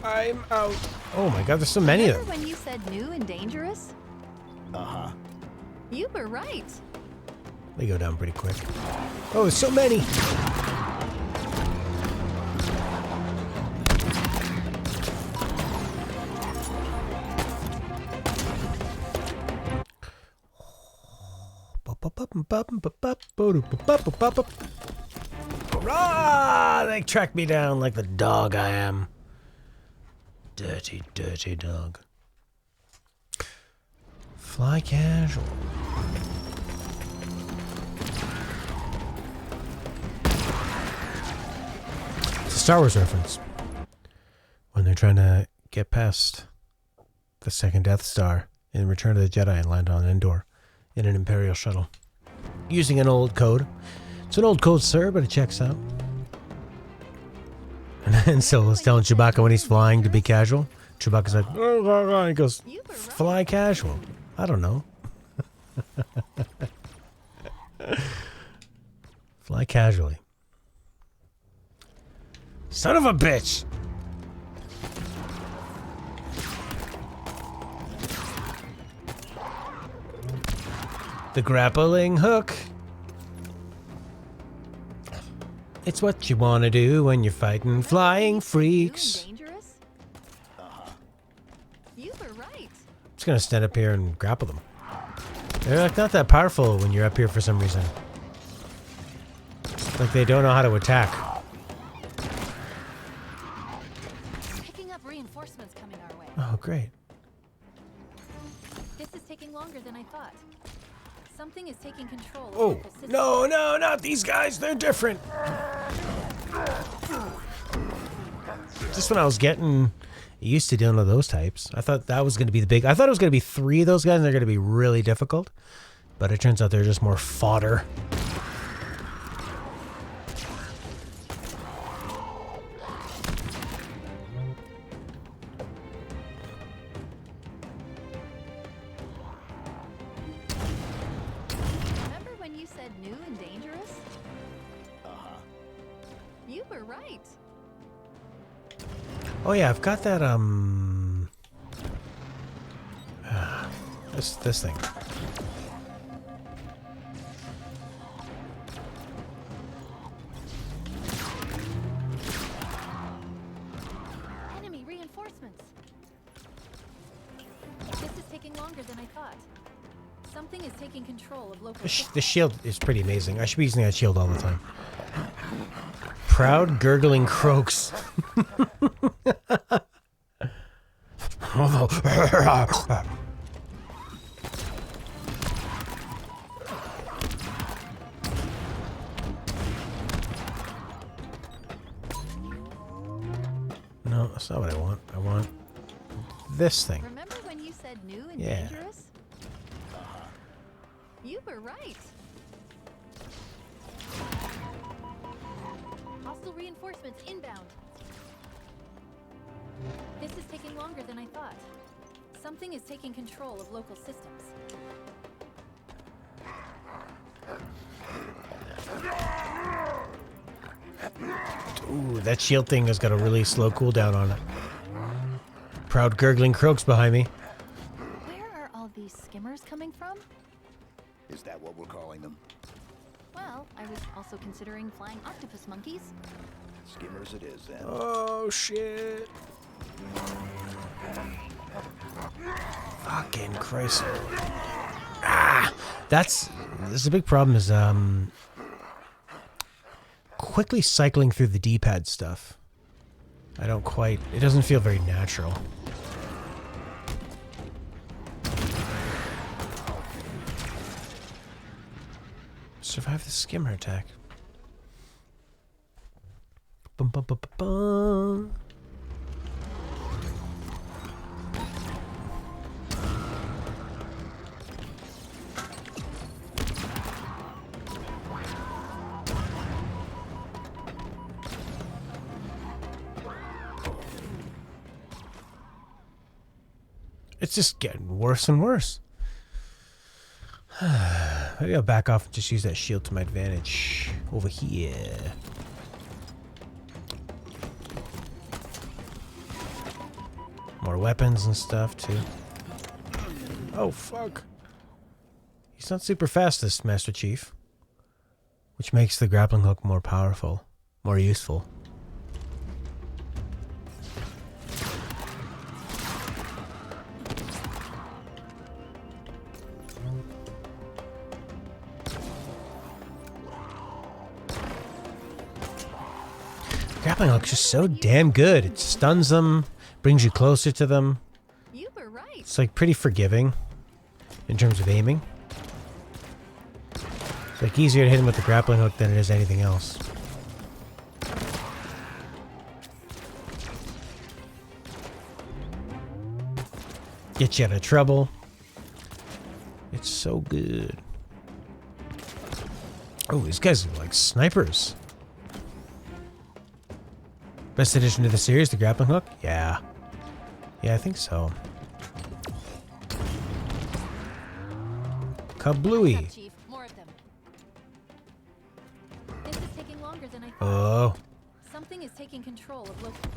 Speaker 1: I'm out. Oh my god, there's so many of
Speaker 2: Remember
Speaker 1: them.
Speaker 2: when you said new and dangerous?
Speaker 3: Uh-huh.
Speaker 2: You were right.
Speaker 1: They go down pretty quick. Oh, there's so many. Hurrah! They tracked me down like the dog I am. Dirty, dirty dog. Fly casual. It's a Star Wars reference. When they're trying to get past the second Death Star in Return of the Jedi and land on Endor in an Imperial shuttle. Using an old code. It's an old code, sir, but it checks out. And Solo's telling Chewbacca when he's flying to be casual. Chewbacca's like, oh, he goes, fly casual. I don't know. Fly casually. Son of a bitch! The grappling hook. It's what you want to do when you're fighting flying freaks.
Speaker 2: Dangerous? You were right.
Speaker 1: Just gonna stand up here and grapple them. They're like not that powerful when you're up here for some reason. Like they don't know how to attack.
Speaker 2: Picking up reinforcements coming our way.
Speaker 1: Oh, great.
Speaker 2: This is taking longer than I thought. Something is taking control of
Speaker 1: Oh,
Speaker 2: local systems.
Speaker 1: no, no, not these guys. They're different. Just when I was getting used to dealing with those types, I thought that was going to be the big... I thought it was going to be 3 of those guys and they're going to be really difficult. But it turns out they're just more fodder.
Speaker 2: Remember when you said new and dangerous? You were right.
Speaker 1: Oh yeah, I've got that, this thing.
Speaker 2: Enemy reinforcements. This is taking longer than I thought. Something is taking control of local systems.
Speaker 1: The shield is pretty amazing. I should be using that shield all the time. Proud gurgling croaks. No, that's not what I want. I want this thing.
Speaker 2: Remember when you said new and
Speaker 1: Yeah.
Speaker 2: dangerous? You were right. Hostile reinforcements inbound. This is taking longer than I thought. Something is taking control of local systems.
Speaker 1: Ooh, that shield thing has got a really slow cooldown on it. Proud gurgling croaks behind me.
Speaker 2: Where are all these skimmers coming from?
Speaker 3: Is that what we're calling them?
Speaker 2: Well, I was also considering flying octopus monkeys.
Speaker 3: Skimmers it is, then.
Speaker 1: Oh shit. Fucking Christ. Ah, this is a big problem is quickly cycling through the D-pad stuff. I don't quite, it doesn't feel very natural. Survive the skimmer attack. Bum, bum, bum, bum, bum. It's just getting worse and worse. Maybe I'll back off and just use that shield to my advantage. Over here. More weapons and stuff, too. Oh, fuck. He's not super fast, this Master Chief. Which makes the grappling hook more powerful. More useful. Grappling hook's just so damn good. It stuns them, brings you closer to them.
Speaker 2: You were right.
Speaker 1: It's like pretty forgiving in terms of aiming. It's like easier to hit him with the grappling hook than it is anything else. Get you out of trouble. It's so good. Oh, these guys are like snipers. Best addition to the series, the grappling hook? Yeah. Yeah, I think so. Kablooey.
Speaker 2: Chief, more of them. This is taking longer than I thought.
Speaker 1: Oh.
Speaker 2: Something is taking control of local.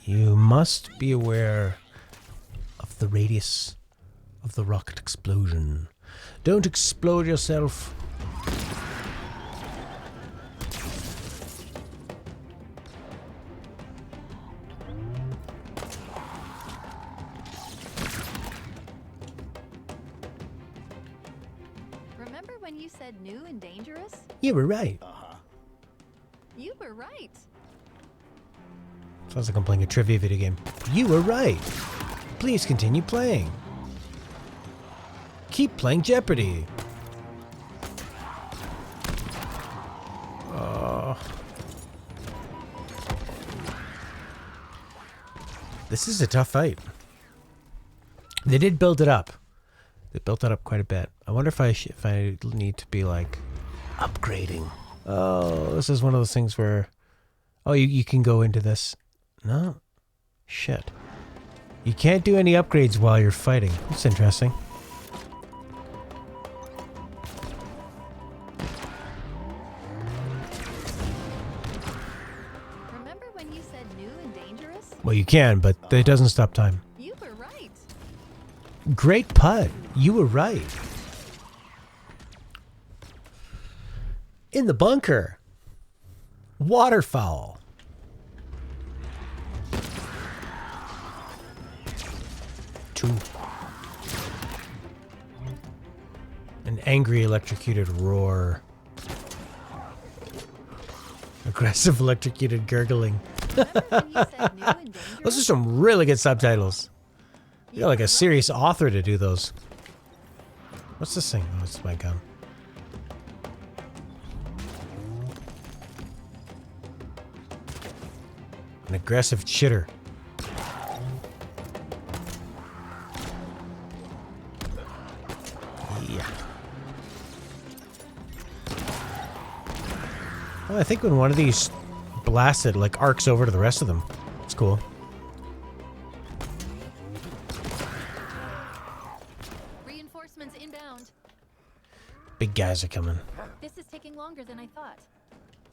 Speaker 1: You must be aware of the radius of the rocket explosion. Don't explode yourself.
Speaker 2: Remember when you said new and dangerous?
Speaker 1: You were right.
Speaker 2: You were right.
Speaker 1: Sounds like I'm playing a trivia video game. You were right. Please continue playing. Keep playing Jeopardy. This is a tough fight. They did build it up. They built it up quite a bit. I wonder if I need to be like upgrading. Oh, this is one of those things where, oh, you can go into this. No, shit. You can't do any upgrades while you're fighting. That's interesting.
Speaker 2: Remember when you said new and dangerous?
Speaker 1: Well, you can, but it doesn't stop time.
Speaker 2: You were right.
Speaker 1: Great putt. You were right. In the bunker. Waterfowl. Two. An angry electrocuted roar. Aggressive electrocuted gurgling.
Speaker 2: Remember when you said new and dangerous?
Speaker 1: Those are some really good subtitles. You got like a serious author to do those. What's this thing? Oh, it's my gun. An aggressive chitter. Yeah. Well, I think when one of these blasted, like, arcs over to the rest of them. It's cool.
Speaker 2: Reinforcements inbound.
Speaker 1: Big guys are coming.
Speaker 2: This is taking longer than I thought.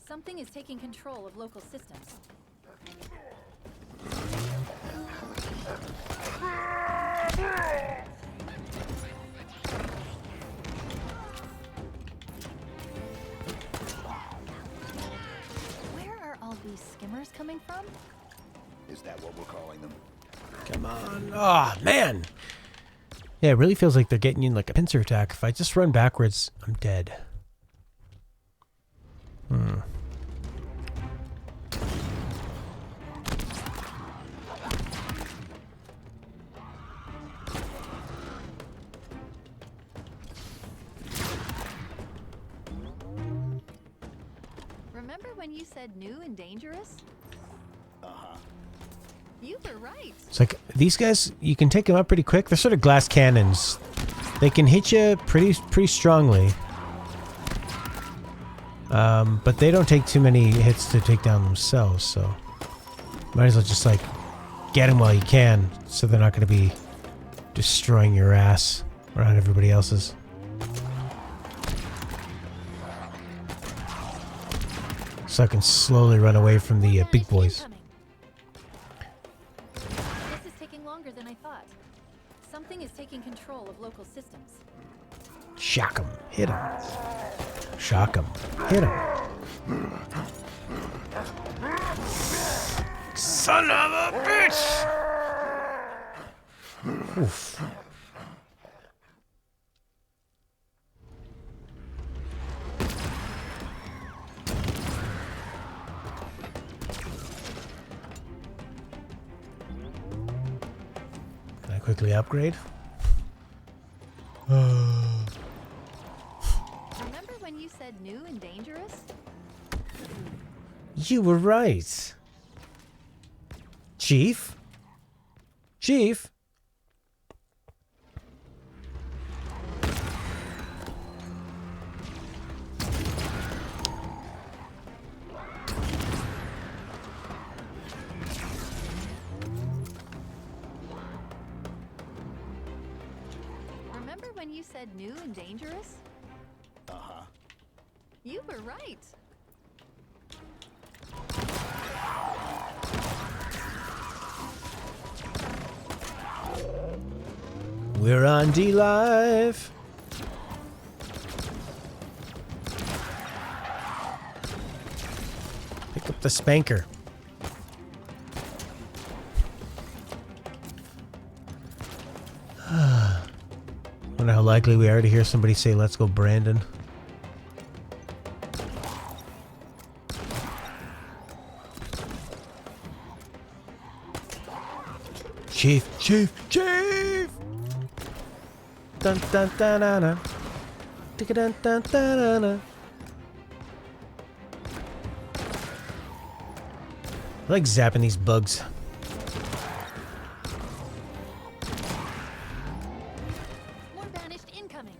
Speaker 2: Something is taking control of local systems. Where are all these skimmers coming from?
Speaker 3: Is that what we're calling them?
Speaker 1: Come on. Oh, man. Yeah, it really feels like they're getting you in like a pincer attack. If I just run backwards, I'm dead.
Speaker 2: Remember when you said new and dangerous? You were right.
Speaker 1: It's like, these guys, you can take them out pretty quick. They're sort of glass cannons. They can hit you pretty strongly. But they don't take too many hits to take down themselves, so might as well just like get them while you can, so they're not going to be destroying your ass around everybody else's. So I can slowly run away from the big boys.
Speaker 2: This is taking longer than I thought. Something is taking control of local systems.
Speaker 1: Shock him. Hit him. Shock him. Hit him. Son of a bitch! Oof. quickly upgrade.
Speaker 2: Remember when you said new and dangerous?
Speaker 1: You were right. Chief? Chief?
Speaker 2: Remember when you said new and dangerous?
Speaker 3: Uh-huh.
Speaker 2: You were right.
Speaker 1: We're on D Live. Pick up the spanker. Wonder how likely we are to hear somebody say, "Let's go, Brandon." Chief, Chief, Chief! Dun dun dun dun dun. Dun dun dun dun dun. I like zapping these bugs.
Speaker 2: More banished incoming.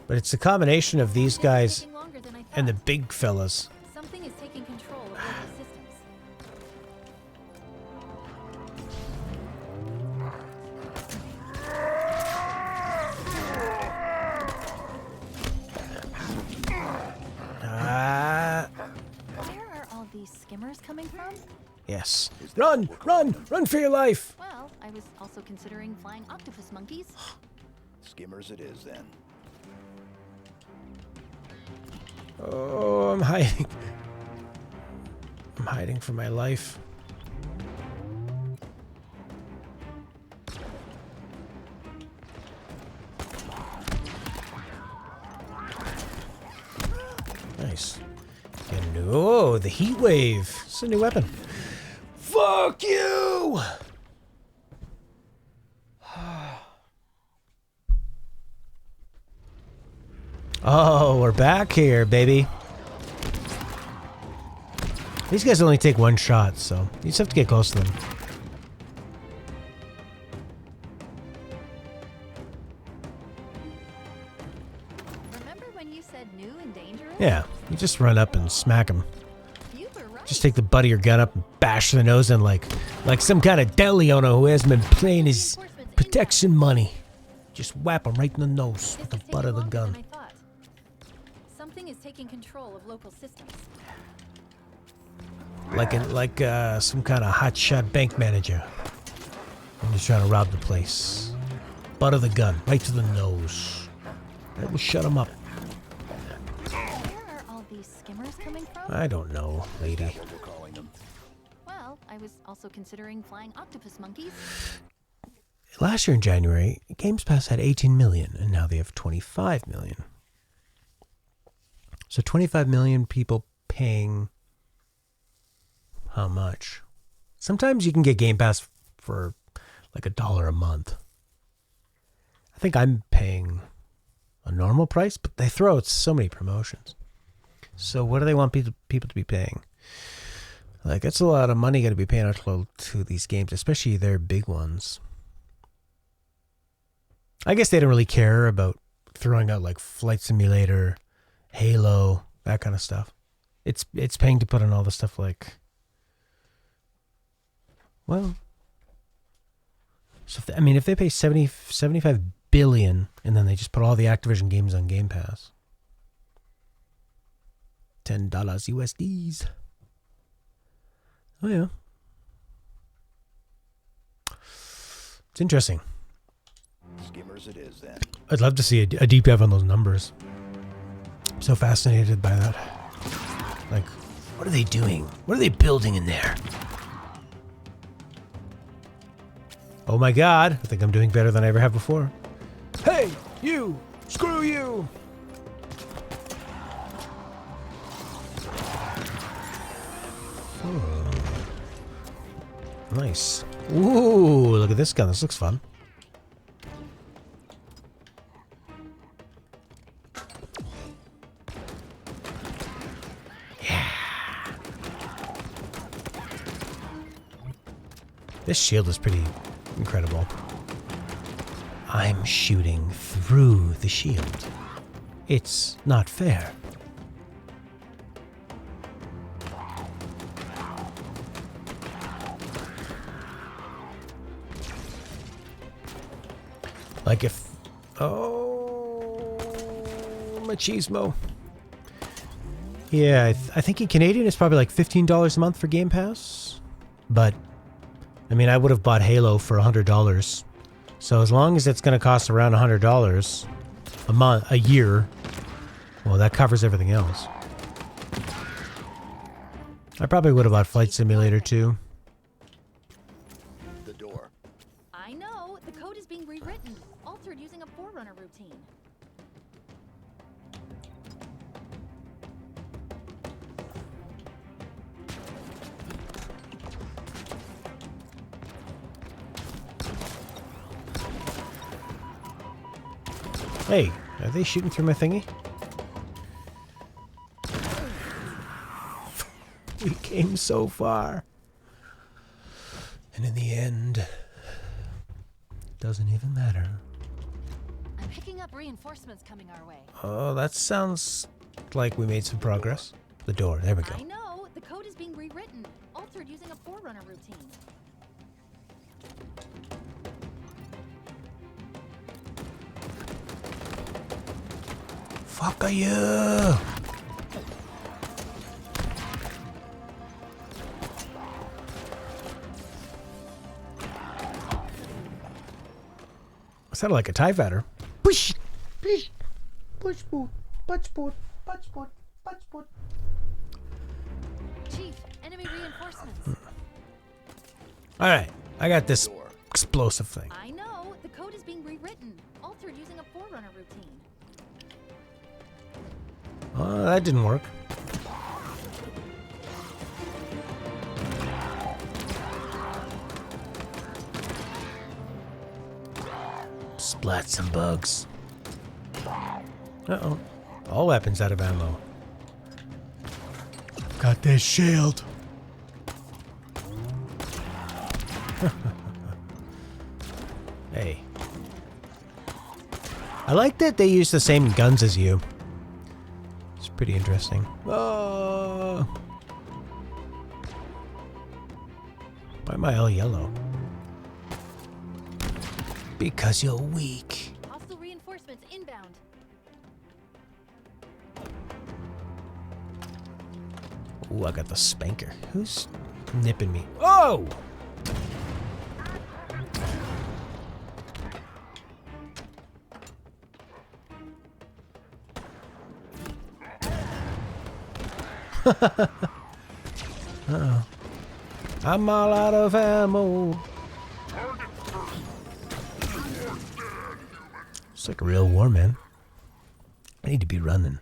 Speaker 1: But it's a combination of these guys
Speaker 2: Taking longer than I thought.
Speaker 1: and the big fellas.
Speaker 2: Something is taking control of local systems.
Speaker 1: Ah,
Speaker 2: Where are all these skimmers coming from?
Speaker 1: yes. Run, run, run for your life!
Speaker 2: Well, I was also considering flying octopus monkeys.
Speaker 3: Skimmers it is then.
Speaker 1: Oh, I'm hiding. I'm hiding for my life. Nice. Oh, the heat wave. It's a new weapon. Fuck you! Oh, we're back here, baby. These guys only take one shot, so you just have to get close to them.
Speaker 2: Remember when you said new and dangerous?
Speaker 1: Yeah, you just run up and smack them.
Speaker 2: You were right.
Speaker 1: Just take the butt of your gun up and bash the nose in like some kind of deli owner who hasn't been paying his protection money. Just whap them right in the nose with the
Speaker 2: This is
Speaker 1: butt
Speaker 2: taking
Speaker 1: of the
Speaker 2: longer
Speaker 1: gun.
Speaker 2: than I thought. Something is taking control of local systems.
Speaker 1: Like some kind of hotshot bank manager. And he's trying to rob the place. Butt of the gun, right to the nose. That will shut him up.
Speaker 2: Where are all these skimmers coming from?
Speaker 1: I don't know, lady.
Speaker 3: What we're calling them.
Speaker 2: Well, I was also considering flying octopus monkeys.
Speaker 1: Last year in January, Games Pass had 18 million, and now they have 25 million. So 25 million people paying how much? Sometimes you can get Game Pass for like $1 a month. I think I'm paying a normal price, but they throw out so many promotions. So what do they want people to be paying? Like, it's a lot of money you got to be paying out to these games, especially their big ones. I guess they don't really care about throwing out like Flight Simulator, Halo, that kind of stuff. It's paying to put on all the stuff like, well, so if they pay 75 billion and then they just put all the Activision games on Game Pass, $10 USDs. Oh yeah, it's interesting.
Speaker 3: Skimmers it is then.
Speaker 1: I'd love to see a deep dive on those numbers. I'm so fascinated by that. Like, what are they doing? What are they building in there? Oh my god, I think I'm doing better than I ever have before. Hey, you! Screw you! Oh. Nice. Ooh, look at this gun. This looks fun. This shield is pretty incredible. I'm shooting through the shield. It's not fair. Like if... Oh... Machismo. Yeah, I think in Canadian it's probably like $15 a month for Game Pass. But, I mean, I would have bought Halo for $100. So as long as it's going to cost around $100 a month, a year, well, that covers everything else. I probably would have bought Flight Simulator too.
Speaker 3: The door.
Speaker 2: I know. The code is being rewritten, altered using a Forerunner routine.
Speaker 1: Hey, are they shooting through my thingy? We came so far. And in the end, doesn't even matter.
Speaker 2: I'm picking up reinforcements coming our way.
Speaker 1: Oh, that sounds like we made some progress. The door, there we go.
Speaker 2: I know. The code is being rewritten, altered using a Forerunner routine.
Speaker 1: Fuck are you? Sounded like a TIE fighter. Push! Push! Push! Push! Push! Push! Push!
Speaker 2: Chief, enemy reinforcements.
Speaker 1: Alright, I got this explosive thing.
Speaker 2: I know. The code is being rewritten, altered using a Forerunner routine.
Speaker 1: Oh, that didn't work. Splat some bugs. Uh-oh. All weapons out of ammo. Got this shield. Hey. I like that they use the same guns as you. It's pretty interesting. Oh. Why am I all yellow? Because you're weak.
Speaker 2: Hostile reinforcements inbound.
Speaker 1: Ooh, I got the spanker. Who's nipping me? Oh! Uh-oh. I'm all out of ammo. It's like a real war, man. I need to be running.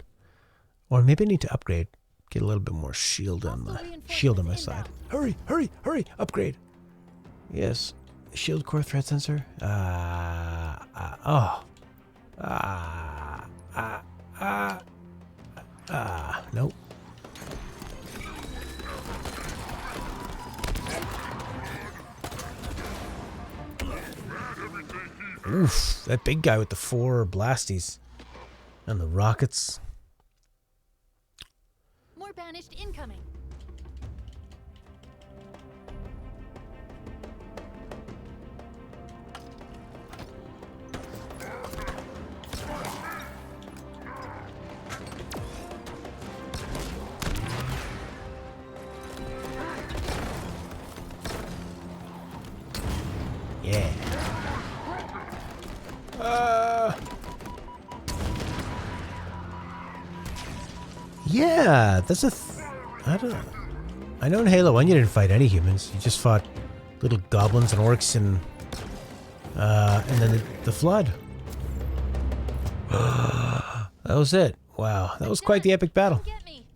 Speaker 1: Or maybe I need to upgrade. Get a little bit more shield on my side. Hurry, hurry, hurry! Upgrade. Yes. Shield core threat sensor. Nope. Oof, that big guy with the 4 blasties and the rockets.
Speaker 2: More banished incoming.
Speaker 1: Yeah. Yeah, that's I don't know. I know in Halo 1 you didn't fight any humans. You just fought little goblins and orcs and then the flood. That was it. Wow, that was quite the epic battle.
Speaker 2: Get me.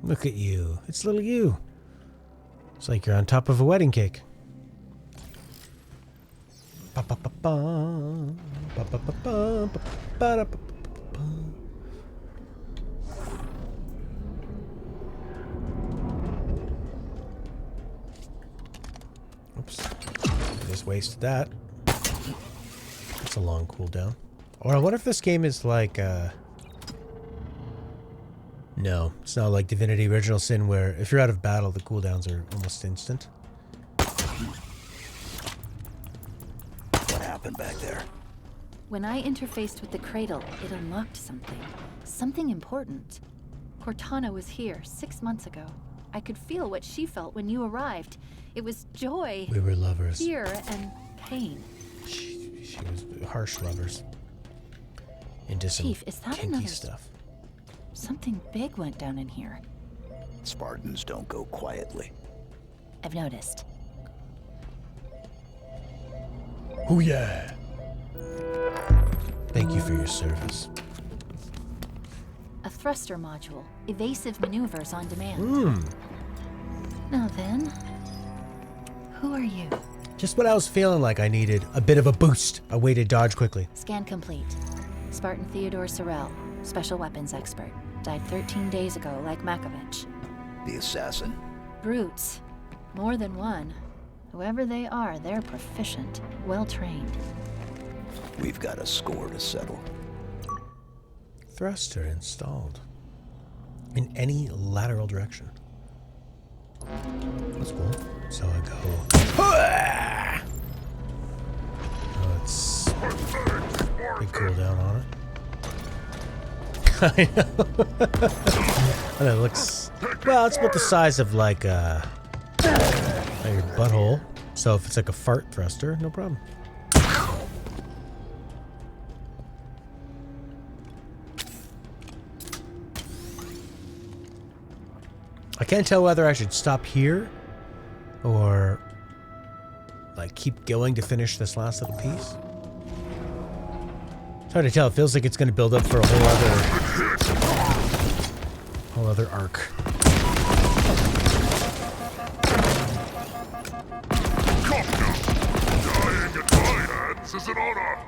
Speaker 1: Look at you. It's little you. It's like you're on top of a wedding cake. Oops. Just wasted that. That's a long cooldown. Or I wonder if this game is like, no, it's not like Divinity Original Sin where if you're out of battle, the cooldowns are almost instant.
Speaker 3: What happened back there?
Speaker 2: When I interfaced with the cradle, it unlocked something. Something important. Cortana was here 6 months ago. I could feel what she felt when you arrived. It was joy,
Speaker 1: We were lovers.
Speaker 2: fear, and pain.
Speaker 1: She was harsh lovers. Into some
Speaker 2: Chief, is that
Speaker 1: kinky
Speaker 2: another-
Speaker 1: stuff.
Speaker 2: Something big went down in here.
Speaker 3: Spartans don't go quietly.
Speaker 2: I've noticed.
Speaker 1: Oh yeah. Thank you for your service.
Speaker 2: A thruster module. Evasive maneuvers on demand.
Speaker 1: Hmm.
Speaker 2: Now then, who are you?
Speaker 1: Just when I was feeling like I needed a bit of a boost, I waited dodge quickly.
Speaker 2: Scan complete. Spartan Theodore Sorrell, special weapons expert. Died 13 days ago, like Makovich.
Speaker 3: The assassin.
Speaker 2: Brutes. More than one. Whoever they are, they're proficient, well-trained.
Speaker 3: We've got a score to settle.
Speaker 1: Thruster installed. In any lateral direction. That's cool. So I go. Oh, it's big cooldown on it. I know. And it looks, well, it's about the size of like your butthole. So if it's like a fart thruster, no problem. I can't tell whether I should stop here or like keep going to finish this last little piece. It's hard to tell. It feels like it's going to build up for a whole other arc.
Speaker 4: Dying at my hands is an honor.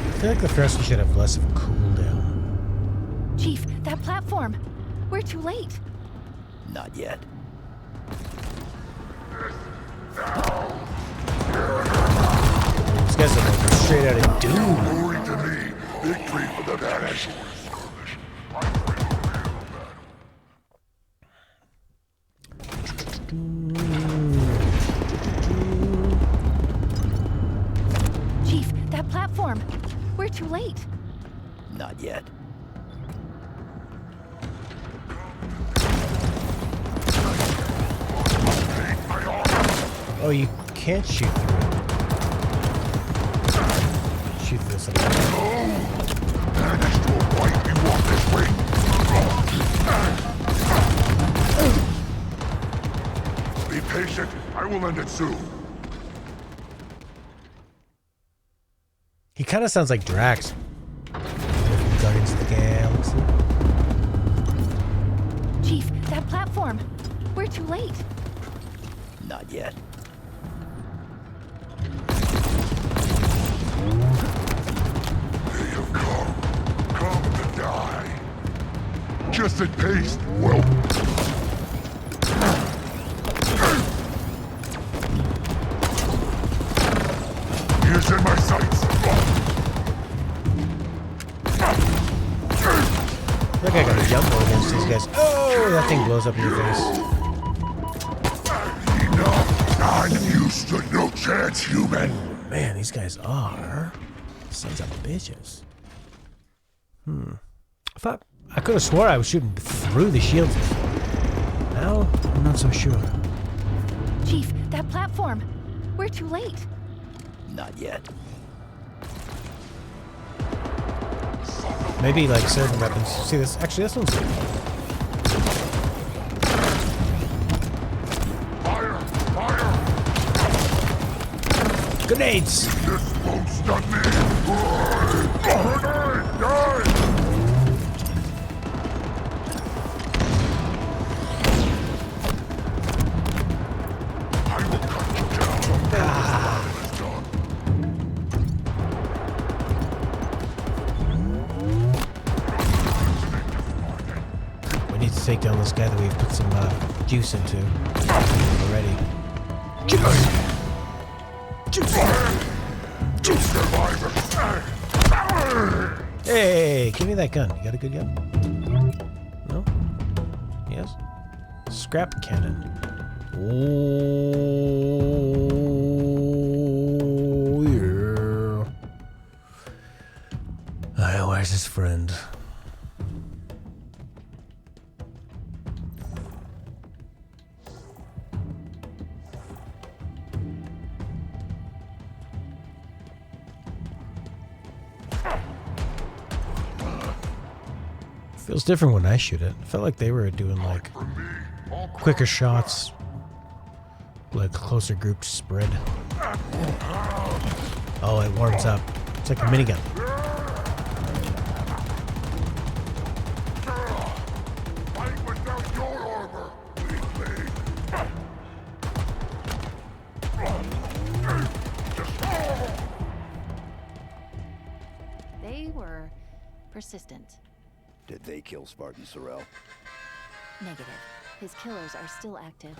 Speaker 1: I feel like the thruster should have less of a cooldown.
Speaker 2: Chief, that platform! We're too late!
Speaker 3: Not yet.
Speaker 1: These guys are like straight out of Doom.
Speaker 4: Glory to me. Victory for the banished.
Speaker 2: Chief, that platform! We're too late!
Speaker 3: Not yet.
Speaker 1: Oh, you can't shoot through it. Shoot through something.
Speaker 4: Banished will wipe you off this ring. Be patient. I will end it soon.
Speaker 1: He kind of sounds like Drax. Guardians of the Galaxy.
Speaker 2: Chief, that platform! We're too late!
Speaker 3: Not yet.
Speaker 4: They have come to die. Just at pace, well. Here's in my sights.
Speaker 1: Look, I gotta jump against these guys. Oh, that thing blows up in your face.
Speaker 4: Enough, and you stood no chance, human.
Speaker 1: Man, these guys are sons of bitches. I thought I could have swore I was shooting through the shields before. Now I'm not so sure.
Speaker 2: Chief, that platform! We're too late!
Speaker 3: Not yet.
Speaker 1: Maybe like certain weapons. See this? Actually, this one's good.
Speaker 4: Fire! Fire!
Speaker 1: Grenades.
Speaker 4: This won't stop me! Grenade!
Speaker 1: take down this guy that we've put some juice into already.
Speaker 4: Juice survivor.
Speaker 1: Hey, give me that gun. You got a good gun? No? Yes? Scrap cannon. Oh, yeah. Alright, where's his friend? Feels different when I shoot it. I felt like they were doing like quicker shots, like closer grouped spread. Oh, it warms up. It's like a minigun.
Speaker 4: Fight without your armor.
Speaker 2: They were persistent.
Speaker 3: Did they kill Spartan Sorrel?
Speaker 2: Negative. His killers are still active.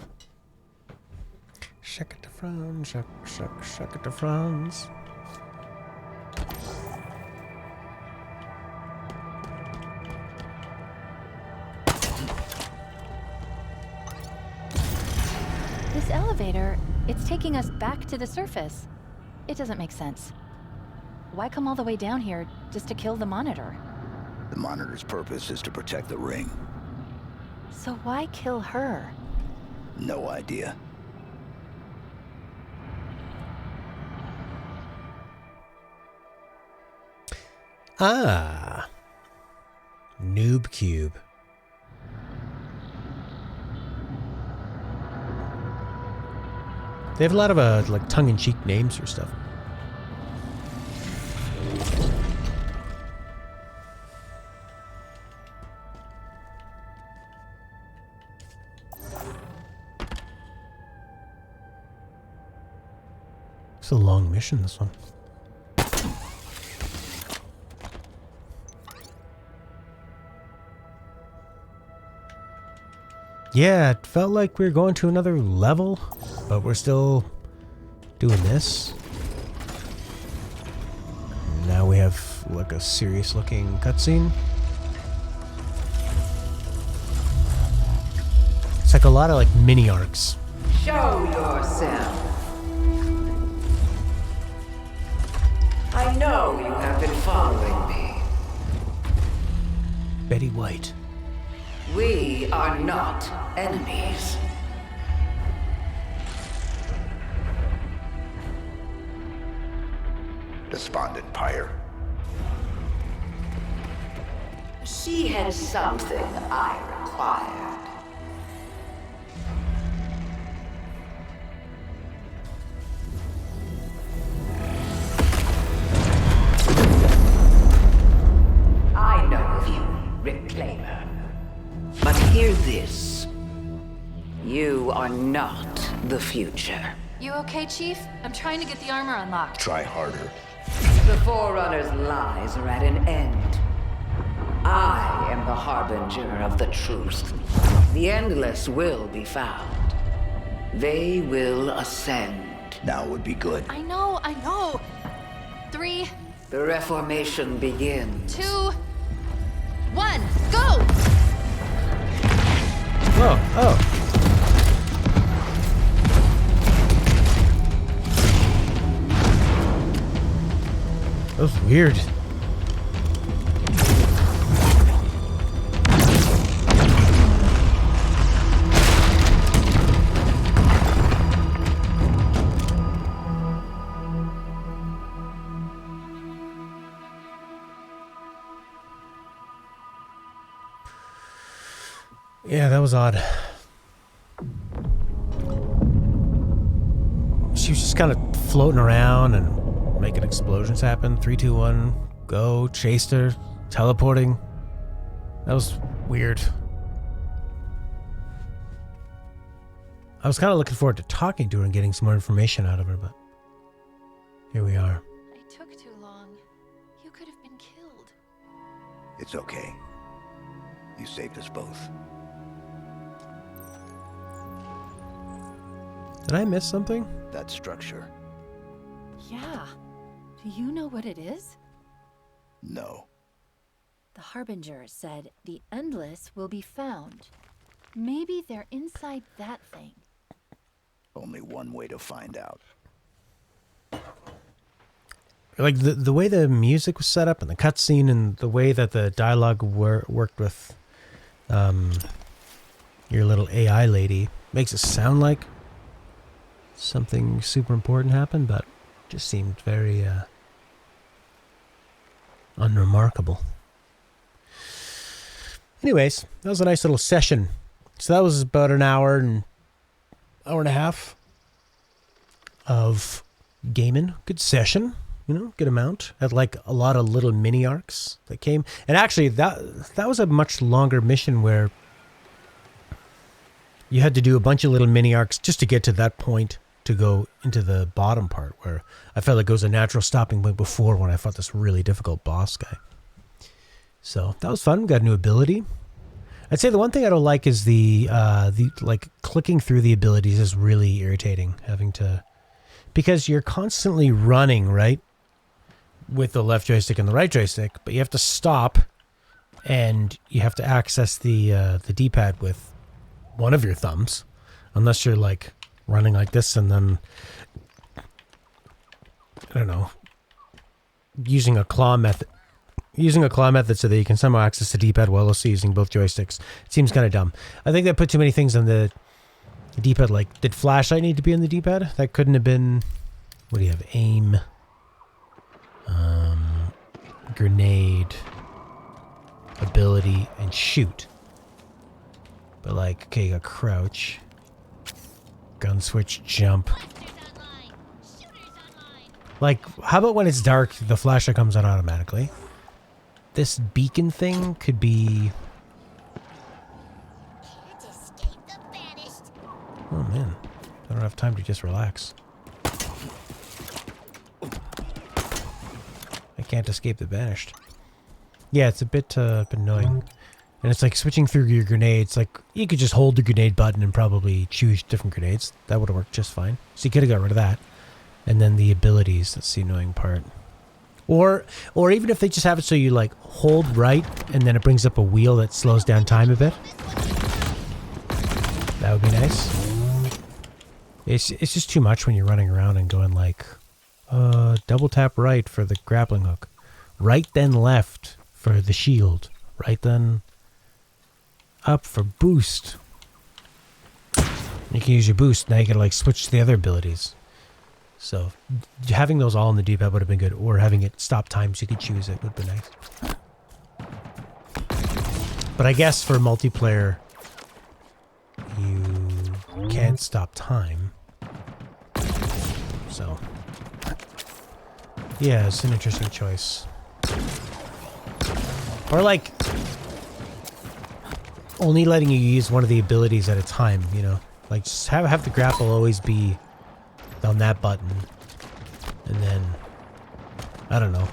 Speaker 1: Shuck it to Franz, shuck it to Franz.
Speaker 2: This elevator, it's taking us back to the surface. It doesn't make sense. Why come all the way down here just to kill the monitor?
Speaker 3: The Monitor's purpose is to protect the ring.
Speaker 2: So why kill her?
Speaker 3: No idea.
Speaker 1: Ah. Noob Cube. They have a lot of like tongue-in-cheek names for stuff. It's a long mission, this one. Yeah, it felt like we were going to another level, but we're still doing this. Now we have like a serious looking cutscene. It's like a lot of like mini arcs.
Speaker 6: Show yourself. I know you have been following me.
Speaker 1: Betty White.
Speaker 6: We are not enemies.
Speaker 3: Despondent Pyre.
Speaker 6: She has something I required. I know of you, Reclaimer. But hear this. You are not the future.
Speaker 2: You okay, Chief? I'm trying to get the armor unlocked.
Speaker 3: Try harder.
Speaker 6: The Forerunner's lies are at an end. I am the harbinger of the truth. The Endless will be found. They will ascend.
Speaker 3: Now would be good.
Speaker 2: I know, I know. 3,
Speaker 6: The Reformation begins.
Speaker 2: 2, 1, go!
Speaker 1: Whoa, oh. That was weird. Yeah, that was odd. She was just kind of floating around and making explosions happen. 3, 2, 1, go. Chased her. Teleporting. That was weird. I was kind of looking forward to talking to her and getting some more information out of her, but here we are.
Speaker 2: It took too long. You could have been killed.
Speaker 3: It's okay. You saved us both.
Speaker 1: Did I miss something?
Speaker 3: That structure.
Speaker 2: Yeah. Do you know what it is?
Speaker 3: No.
Speaker 2: The Harbinger said the Endless will be found. Maybe they're inside that thing.
Speaker 3: Only one way to find out.
Speaker 1: Like the way the music was set up and the cutscene and the way that the dialogue worked with your little AI lady makes it sound like something super important happened, but just seemed very unremarkable. Anyways, that was a nice little session. So that was about an hour and a half of gaming. Good session. You know, good amount. Had like a lot of little mini arcs that came. And actually that was a much longer mission where you had to do a bunch of little mini arcs just to get to that point to go into the bottom part where I felt like it was a natural stopping point before when I fought this really difficult boss guy. So that was fun. Got a new ability. I'd say the one thing I don't like is the like clicking through the abilities is really irritating. Having to, because you're constantly running, right? With the left joystick and the right joystick, but you have to stop and you have to access the D-pad with one of your thumbs, unless you're like running like this and then, I don't know, using a claw method so that you can somehow access the D-pad while also using both joysticks. It seems kind of dumb. I think they put too many things on the D-pad. Like, did flashlight need to be on the D-pad? That couldn't have been... What do you have? Aim. Grenade. Ability. And shoot. But like, okay, you got crouch. Gun switch, jump. Like, how about when it's dark, the flashlight comes on automatically? This beacon thing could be... Oh man, I don't have time to just relax. I can't escape the banished. Yeah, it's a bit annoying. And it's like switching through your grenades. Like, you could just hold the grenade button and probably choose different grenades. That would have worked just fine. So you could have got rid of that. And then the abilities, that's the annoying part. Or even if they just have it so you like hold right and then it brings up a wheel that slows down time a bit. That would be nice. It's just too much when you're running around and going like, double tap right for the grappling hook. Right then left for the shield. Right then up for boost. You can use your boost. Now you gotta like switch to the other abilities. So having those all in the D-pad would have been good, or having it stop time so you could choose it would be nice. But I guess for multiplayer, you can't stop time. So yeah, it's an interesting choice. Or like only letting you use one of the abilities at a time, you know? Like just have the grapple always be on that button, and then I don't know.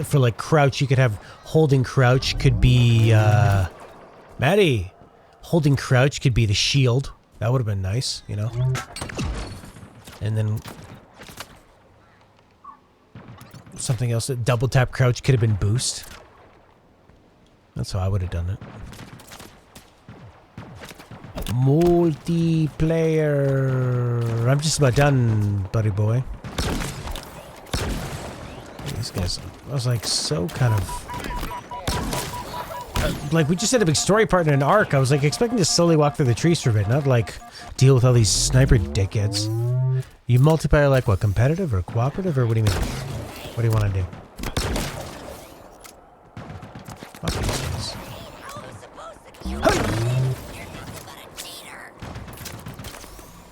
Speaker 1: For like crouch, you could have holding crouch could be Maddie. Holding crouch could be the shield. That would have been nice, you know. And then something else. Double tap crouch could have been boost. That's how I would have done it. Multiplayer. I'm just about done, buddy boy. These guys, I was like so kind of... like we just had a big story part in an arc. I was like expecting to slowly walk through the trees for a bit, not like deal with all these sniper dickheads. You multiplayer like what, competitive or cooperative, or what do you mean? What do you want to do? Fuck these guys.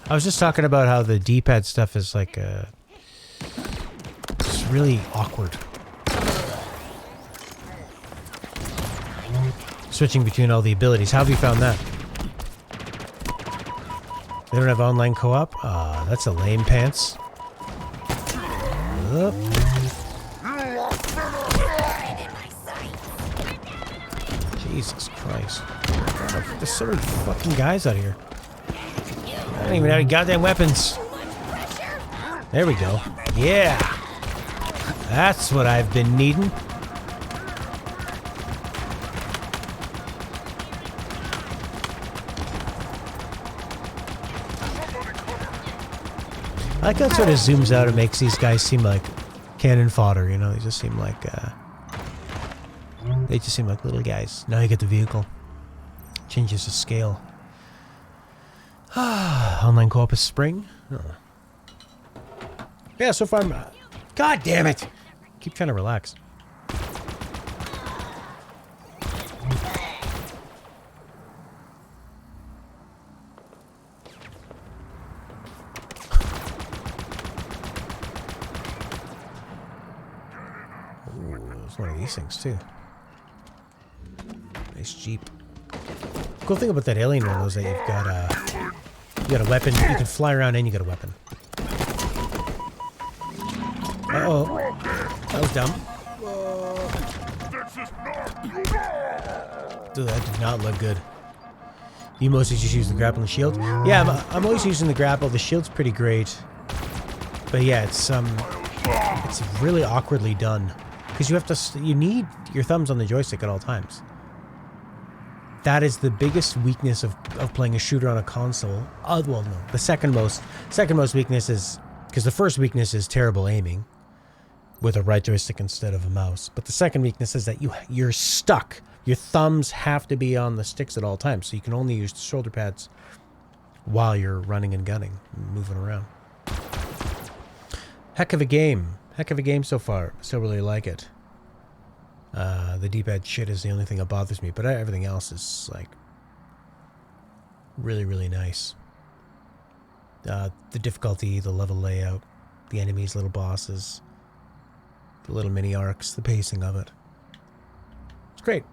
Speaker 1: I was just talking about how the D-pad stuff is like it's really awkward. Switching between all the abilities. How have you found that? They don't have online co-op? That's a lame pants. Up. Jesus Christ. There's so many fucking guys out here. I don't even have any goddamn weapons. There we go. Yeah. That's what I've been needing. I like how it sort of zooms out and makes these guys seem like cannon fodder, you know? They just seem like, little guys. Now you get the vehicle. Changes the scale. Online co-op is spring. Oh. Yeah, so far I'm... God damn it! Keep trying to relax. Ooh, it's one of these things too. Nice Jeep. Cool thing about that alien one is that you've got a weapon. You can fly around and you got a weapon. Uh-oh. That was dumb. Dude, that did not look good. You mostly just use the grapple and shield? Yeah, I'm always using the grapple. The shield's pretty great. But yeah, it's really awkwardly done. Because you need your thumbs on the joystick at all times. That is the biggest weakness of playing a shooter on a console. Well, no. The second most weakness is... Because the first weakness is terrible aiming. With a right joystick instead of a mouse. But the second weakness is that you're stuck. Your thumbs have to be on the sticks at all times. So you can only use the shoulder pads while you're running and gunning. And moving around. Heck of a game. Heck of a game so far. Still really like it. The D-pad shit is the only thing that bothers me, but everything else is, like, really, really nice. The difficulty, the level layout, the enemies, little bosses, the little mini arcs, the pacing of it. It's great.